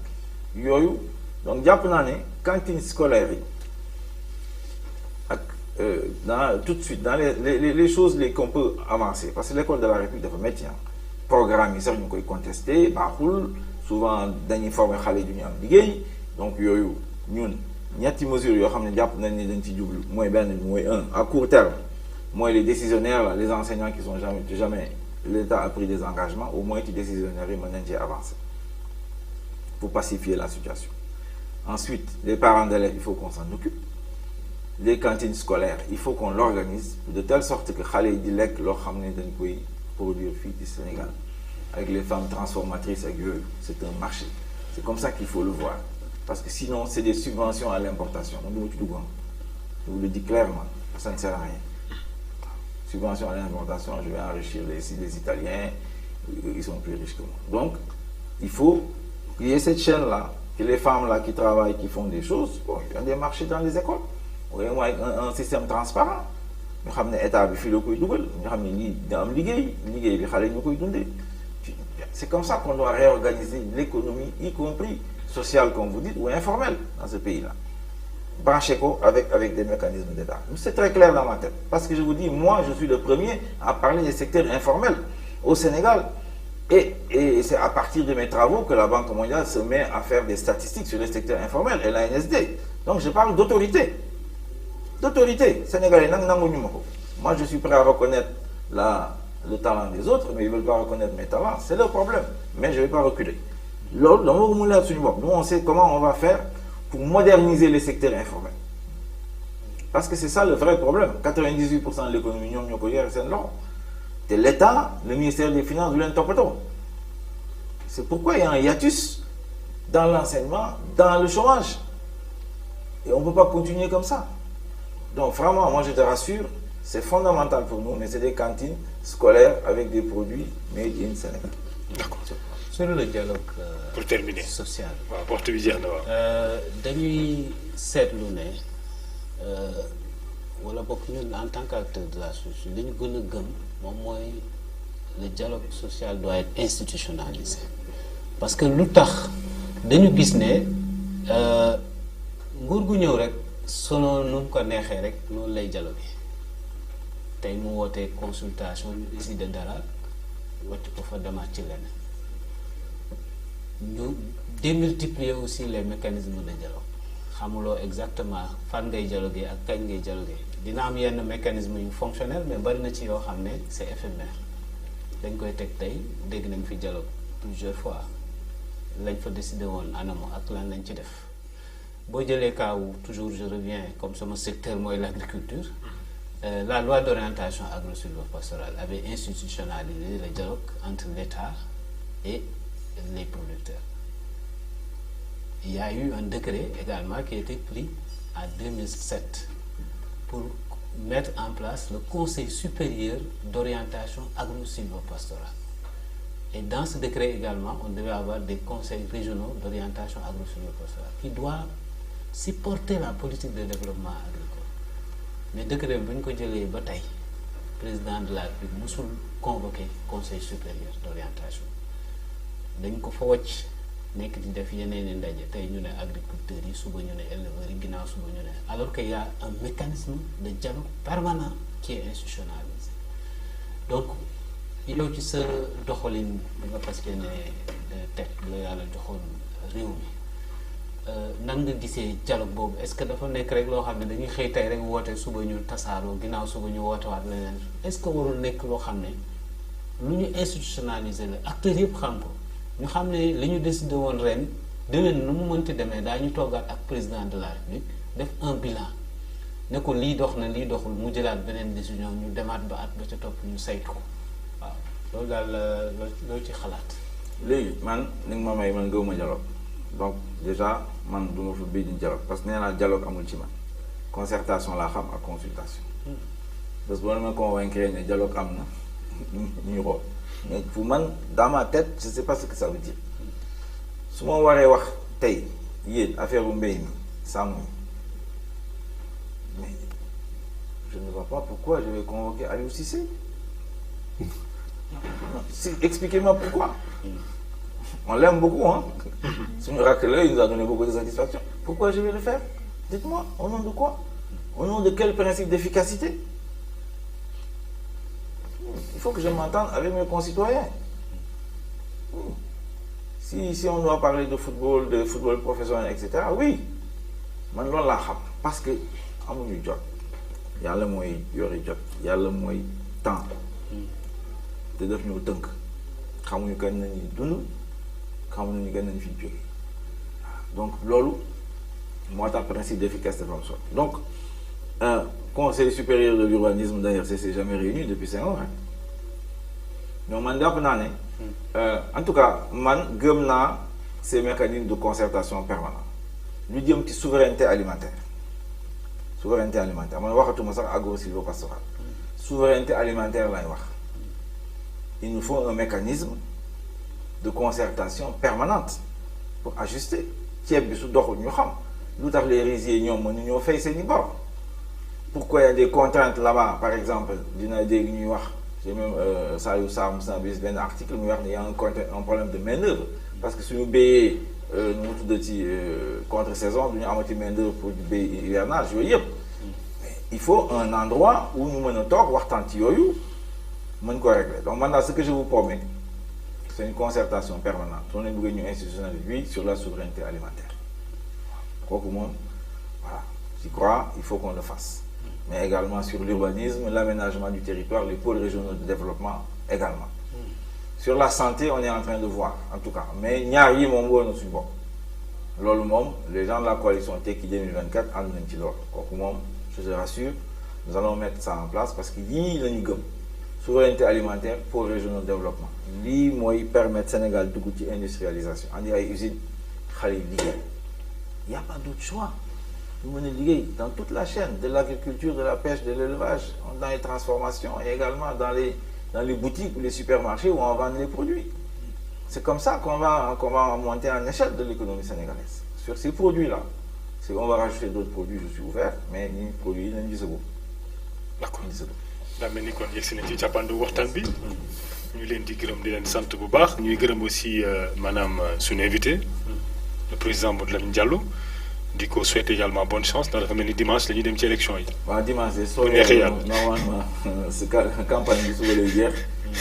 S2: yooyu donc jàpp naa ne cantine scolaire yi ak tout de suite dans les choses qu'on peut avancer parce que l'école de la République dafa métti programme yi sax ñu koy contester baaxul souvent dañuy former xale du ñu am liggéey donc yooyu ñun ñetti mesures yoo xam ne jàpp nañ ni dañ ci jublu mooy benn bi mooy à court terme mooy les décisionnaires là les enseignants qui sont jamais l'État a pris des engagements au moins ci décisionnaires yi mën nañ cee avancer pour pacifier la situation ensuite les parents d'élèves il faut qu'on s'en occupe les cantines scolaires il faut qu'on l'organise de telle sorte que xale yi di lekk loo xam ne dañ koy produire fii ci Sénégal avec les femmes transformatrices ak yooyu c'est un marché c'est comme ça qu'il faut le voir parce que sinon c'est des subventions à l'importation man du ma ci dugg je vous le dis clairement ça ne sert à rien subvention à l'importation je vais enrichir les Italiens ils sont plus riches que moi donc il faut qu'il y ait cette chaîne là que les femmes là qui travaillent qui font des choses bon il y a des marchés dans les écoles vraiment avec un système transparent ñu xam ne état bi fii la koy dugal ñu xam ne lii dina am liggéey bi xale yi ñu koy dundee c'est comme ça qu'on doit réorganiser l'économie y compris sociale comme vous dites ou informelle dans ce pays-là brancher ko avec des mécanismes d'État c'est très clair dans ma tête parce que je vous dis moi je suis le premier à parler des secteurs informels au Sénégal et c'est à partir de mes travaux que la Banque mondiale se met à faire des statistiques sur les secteurs informels et la NSD donc je parle d'autorité sénégalais nag nanguñu ma ko moi je suis prêt à reconnaître le talent des autres mais ils veulent pas reconnaître mes talents c'est leur problème mais je vais pas reculer loolu dama bëgg mu leer suñu bopp nous on sait comment on va faire pour moderniser les secteurs informels parce que c'est ça le vrai problème 98% de l'économie ñoom ñoo ko yore seen loxo te l'État le ministère des Finances du leen toppatoo c'est pourquoi il y a un hiatus dans l'enseignement dans le chômage et on peut pas continuer comme ça donc vraiment moi je te rassure c'est fondamental pour nous mais c'est des cantines scolaires avec des produits made in Sénégal.
S1: D'accord.
S4: Sur le dialogue
S1: pour terminer
S4: social.
S1: waaw waxtu bi jeex na waaw.
S4: dañuy seetlu ne wala bokk ñun en tant qu'acteur de la société li ñu gën a gëm moom mooy le dialogue social doit être institutionnalisé parce que lu tax dañu gis ne nguur gu ñëw rek selon nu mu ko neexee rek noonu lay dialogué tey mu wootee consultation ñu décider dara wàcc ko fa demaat ci leneen ñu démultiplier aussi les mécanismes de dialogue xamuloo exactement fan ngay dialoguer ak kañ ngay dialoguer dina am yenn mécanisme yu fonctionnel mais bari na ci yoo xam ne c'est éphémère dañ koy teg tey dégg nañ fi dialogue plusieurs fois lañ fa décider woon anamo ak lan lañ ci def boo jëlee cas où toujours je reviens comme sama secteur mooy l'agriculture la loi d'orientation agro-sylvo-pastorale avait institutionnalisé le dialogue entre l'État et les producteurs. Il y a eu un décret également qui a été pris en 2007 pour mettre en place le Conseil supérieur d'orientation agro-sylvo-pastorale. Et dans ce décret également, on devait avoir des conseils régionaux d'orientation agro-sylvo-pastorale qui doivent supporter la politique de développement agricole. Mais décret bi ñu ko jëlee ba tey président de la République musul convoqué Conseil supérieur d'orientation dañ ko fa wàcc nekk di def yeneen i ndaje tey ñu ne agriculteurs yi suba ñu ne éleveurs yi ginnaaw suba ñu ne alors qu'il y a un mécanisme de dialogue permanent qui est institutionnalisé. Donc yow ci sa doxalin bi nga fas yéene teg la yàlla joxoon réew mi nan nga gisee dialogue boobu est-ce que dafa nekk rek loo xam ne dañuy xëy tey rek woote suba ñu tasaaroo ginnaaw suba ñu wootewaat leneen est-ce que warul nekk loo xam ne lu ñu institutionnalisé la acteurs yëpp xam ko ñu xam ne li ñu décidé woon ren déwén nu mu mënti demee daañu toogaat ak président de la République def un bilan ne ko lii dox na lii doxul mu jëlaat beneen décision ñu demaat ba at ba ca topp ñu saytu ko waaw loolu daal loo ci xalaat.
S2: léegi man ni nga ma may man gëwuma dialogue donc déjà man du ma fa bii di dialogue parce que nee naa dialogue amul ci man concertation laa xam ak consultation parce que boo ma convaincre ne dialogue am na ñu xool mais pour man dans ma tête je sais pas ce que ça veut dire su ma waree wax tey yéen affaire bu mbéy mi sàmm mais je ne vois pas pourquoi je vais convoquer Aliou Cissé. Expliquez-moi pourquoi. On l'aime beaucoup, hein. Si nous rappelons, il nous a donné beaucoup de satisfaction. Pourquoi je vais le faire? Dites-moi, au nom de quoi? Au nom de quel principe d'efficacité? Il faut que je m'entende avec mes concitoyens. Si on doit parler de football professionnel, etc., oui. Man loolu laa xam parce que amuñu jot. Yàlla mooy yore jot. Yàlla mooy temps. te def ñoo tënk xamuñu kan nañuy dund xamuñu kan nañu fi jóge donc loolu moo tax principe d'efficacité dafa am solo donc conseil supérieur de l'urbanisme d'ailleurs c'est jamais réuni depuis 5 ans donc man jàpp naa ne en tout cas man gëm naa ces mécanismes de concertation permanents lu jëm ci souveraineté alimentaire man waxatuma sax agro-sylvo-pastoral souveraineté alimentaire lay wax. Il nous faut un mécanisme de concertation permanente pour ajuster ceeb bi su doxul ñu xam lu tax les riziers ñoom mënu ñoo fay seeni bor pourquoi il y a des contraintes là-bas par exemple dina dégg ñuy wax j'ai même Saliou Sam sa bis benn article muy wax ne y a un problème de main-d'œuvre parce que suñu béyee nu mu tudda ci contre saison duñu amati main-d'œuvre pour du béy hivernage yooyu yëpp mais il faut un endroit où ñu mën a toog waxtaan ci yooyu mën ko régler donc maintenant ce que je vous promets c'est une concertation permanente soo leen bëggee ñu institutionnaliser sur la souveraineté alimentaire kooku moom voilà j'y crois il faut qu'on le fasse mais également sur l'urbanisme l'aménagement du territoire les pôles régionaux de développement également sur la santé on est en train de voir en tout cas mais ñaar yi moom wóor na suñu bopp loolu moom les gens de la coalition Tekki 2024 ànd nañ ci loolu kooku moom je te rassure nous allons mettre ça en place parce que yii la ñu gëm souveraineté alimentaire pour régional développement lii mooy permettre Sénégal dugg ci industrialisation andi ay usines xale yi liggéey y a pas d'autre choix ñu mën a liggéey dans toute la chaîne de l'agriculture de la pêche de l'élevage dans les transformations et également dans les boutiques ou les supermarchés où on vend les produits c'est comme ça qu'on va monter en échelle de l'économie sénégalaise sur ces produits-là c'est on va rajouter d'autres produits je suis ouvert mais ñi produits yi nañu gisagum
S1: d'accord daa mel ni kon yegsi nañ ci càppandu waxtaan bi ñu leen di gërëm di leen sant bu baax ñuy gërëm aussi maanaam suñu invité le président Modou Lamine Diallo di ko souhaiter également bonne chance ndax dafa mel ni dimanche la ñuy dem ci élection yi.
S2: waaw dimanche de soo
S1: neexee yàlla
S2: normalement si campagne bi suba lay jeex.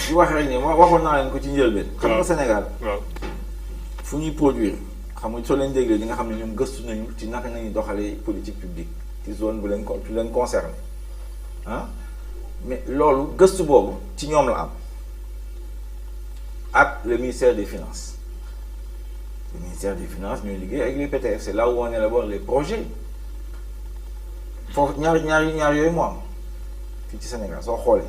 S2: di wax rek ne waxoon naa leen ko ci njëlbeen. xam nga Sénégal.
S1: waaw
S2: fu ñuy produire xam nga soo leen déglee di nga xam ne ñoom gëstu nañu ci naka nañu doxalee politique publique ci zone bu leen concerné ah. mais loolu gëstu boobu ci ñoom la am ak le ministère des finances ñooy liggéey avec les PTF c'est là où on élabore les projets foofu ñaar yooyu moo am fii ci Sénégal soo xoolee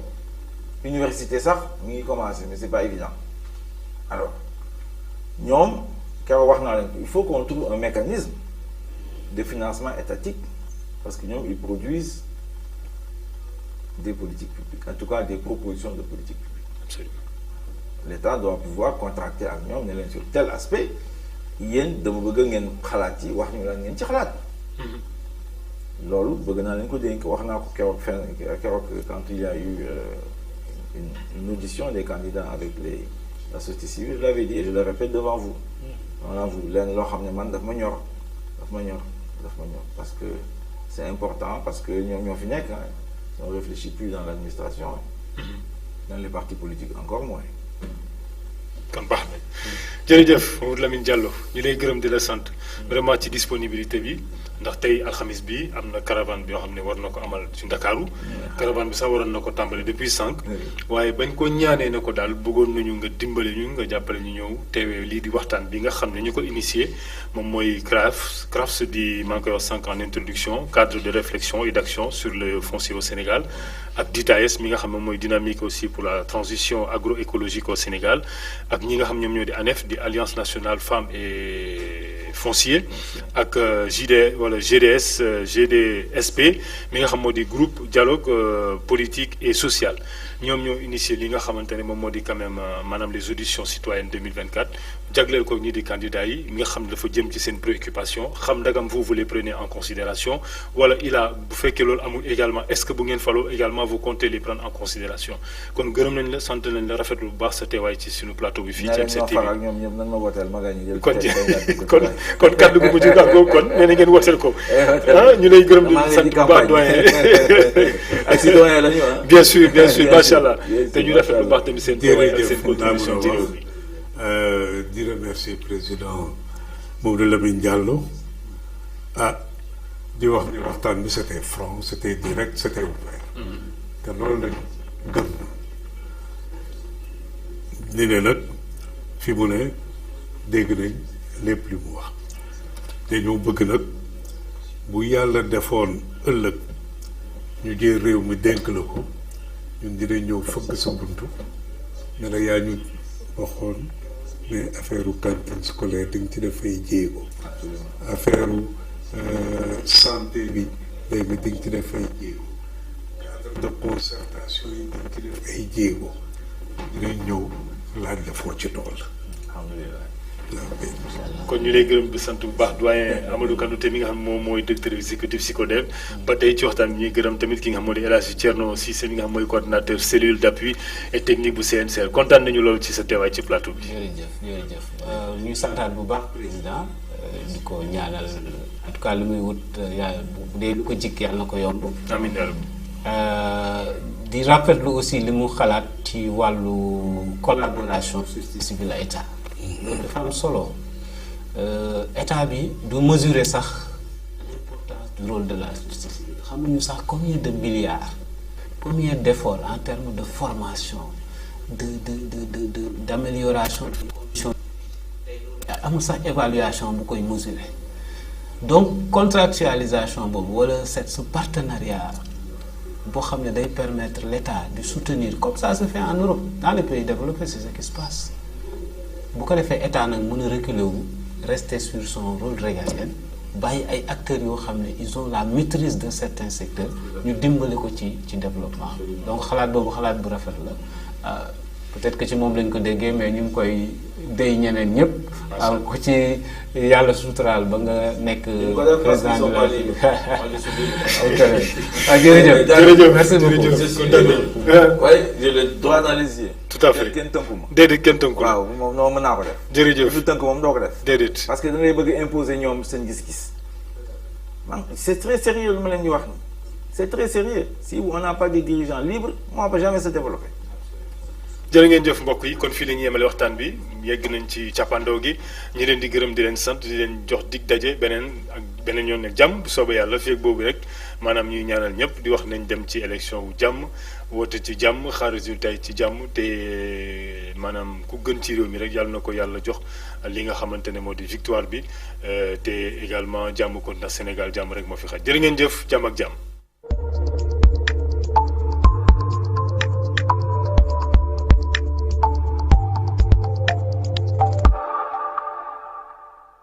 S2: université sax mi ngi commencé mais c'est pas évident alors ñoom keroog wax naa leen il faut qu'on trouve un mécanisme de financement étatique parce que ñoom ils produisent des politiques publiques, en tout cas des propositions de politique publique.
S1: Absolument.
S2: L'État doit pouvoir contracter ak ñoom ne leen sur tel aspect yéen dama bëgg ngeen xalaat yi wax ñu lan ngeen ci xalaat. loolu bëgg naa leen ko dénk wax naa ko keroog quand il y a eu une audition des candidats avec la société civile, je l'avais dit et je le répète devant vous. leen loo xam ne man daf ma ñor parce que c'est important, parce que ñoom ñoo fi nekk on ne réfléchit plus dans l'administration, dans les partis politiques encore moins.
S1: kon baax na jërëjëf Mamadou Lamine Diallo ñu lay gërëm di la sant vraiment ci disponibilité bi ndax tey alxamis bi am na caravane bi yoo xam ne war na ko amal ci Ndakaaru caravane bi sax waroon na ko tàmbali depuis 5 waaye bañ ko ñaanee ne ko daal bëggoon nañu nga dimbale ñu nga jàppale ñu ñëw teewee lii di waxtaan bi nga xam ne ñu ko initié moom mooy CRAFS di maa ngi koy wax sànq en introduction, cadre de réflexion et d'action sur le foncier au Sénégal, ak DITAES mi nga xam ne mooy dynamique aussi pour la transition agroécologique au Sénégal, ak ñi nga xam ñoom ñoo di ANEF di Alliance nationale femmes et foncier, ak GDS GDSP mi nga xam moo di groupe dialogue politique et social ñoom ñoo initié li nga xamante ne moom moo di quand même maanaam les auditions citoyennes 2024 jagleel ko ñi di candidats yi nga xam ne dafa jëm ci seen préoccupation xam ndagam vous les prenez en considération wala bu fekkee loolu amul également est-ce que bu ngeen faloo également vous comptez les prendre en considération kon gërëm nañ la sant nañ la rafetlu bu baax sa teewaay ci suñu plateau bi fii ci M7TV kon kaddu gu mujj ndax googu kon nee na ngeen wooteel ko ñu lay gërëm di sant bu baax doyen
S2: ak si doyen lañu
S1: bien sûr macha allah te ñu rafetlu bu baax tamit seen teewaay ak seen contribution ci réew mi
S3: di remercier président Mamadou Lamine Diallo di wax ni waxtaan bi c'était franc, c'était direct, c'était ouvert te loolu nag gëm na ni ne nag fi mu ne dégg nañ lépp li mu wax te ñoo bëgg nag bu yàlla defoon ëllëg ñu jël réew mi dénk la ko ñun dinañ ñëw fëgg sa buntu ne la yaa ñu waxoon mais affaire cantine scolaire di nga ci def ay jéego affaire santé bi léegi di nga ci def ay jéego cadre de concertation yi di nga ci def ay jéego dinañ ñëw laaj la foo ci tool.
S2: alhamdulilah.
S1: kon ñu lay gërëm di sant bu baax doyen Amadou Kanouté mi nga xam moom mooy directeur exécutif SYCODEV ba tey ci waxtaan bi ñuy gërëm tamit ki nga xam moo di El Hadji Thierno Cissé mi nga xam mooy coordinateur cellule d'appui et technique bu CNCR kontaan nañu loolu ci sa teewaay ci plateau bi.
S4: jërëjëf ñuy santaat bu baax président di ko ñaanal en tout cas lu muy wut bu dee lu ko jikk yàlla na ko yomb.
S1: amiin
S4: di rafetlu aussi li mu xalaat ci wàllu collaboration société civile à état. loolu dafa am solo état bi du mesurer sax l'importance du rôle de la société civile xamuñu sax combien de milliards combien d'efforts en termes de formation d'amélioration des conditions amul sax évaluation bu koy mesurer donc contractualisation boobu wala ce partenariat boo xam ne day permettre l'État de soutenir comme ça se fait en Europe dans les pays développés c'est ce qui se passe bu ko defee état nag mën a reculer wu rester sur son rôle régalien bàyyi ay acteurs yoo xam ne ils ont la maîtrise de certains secteurs ñu dimbali ko ci développement donc xalaat boobu xalaat bu rafet la peut-être que ci moom lañ ko déggee mais ñu ngi koy déy ñeneen ñëpp ku ci yàlla suturaal ba nga nekk président de la jërëjëf merci beaucoup
S2: oui j'ai le droit dans les yeux.
S1: tout à fait
S2: kenn tënku ma.
S1: déedéet kenn tënku
S2: waaw moom non mën naa ko def.
S1: jërëjëf
S2: lu tënk moom doo ko def.
S1: déedéet
S2: parce que da ngay bëgg imposer ñoom seen gis-gis. man c'est très sérieux lu ma leen di wax nii c'est très sérieux si on n'a pas de dirigeants libres on va jamais se développer.
S1: jërë ngeen jëf mbokk yi kon fii la ñuy yemale waxtaan bi yegg nañ ci càppandoo gi ñi leen di gërëm di leen sant di leen jox dig daje beneen yoon ak jàmm bu soobee yàlla fii ak boobu rek maanaam ñuy ñaanal ñëpp di wax nañ dem ci élection wu jàmm woote ci jàmm xaar résultat yi ci jàmm te maanaam ku gën ci réew mi rek yàlla na ko yàlla jox li nga xamante ne moo di victoire bi te également jàmm kon ndax Sénégal jàmm rek moo fi xaj jërë ngeen jëf jàmm ak jàmm.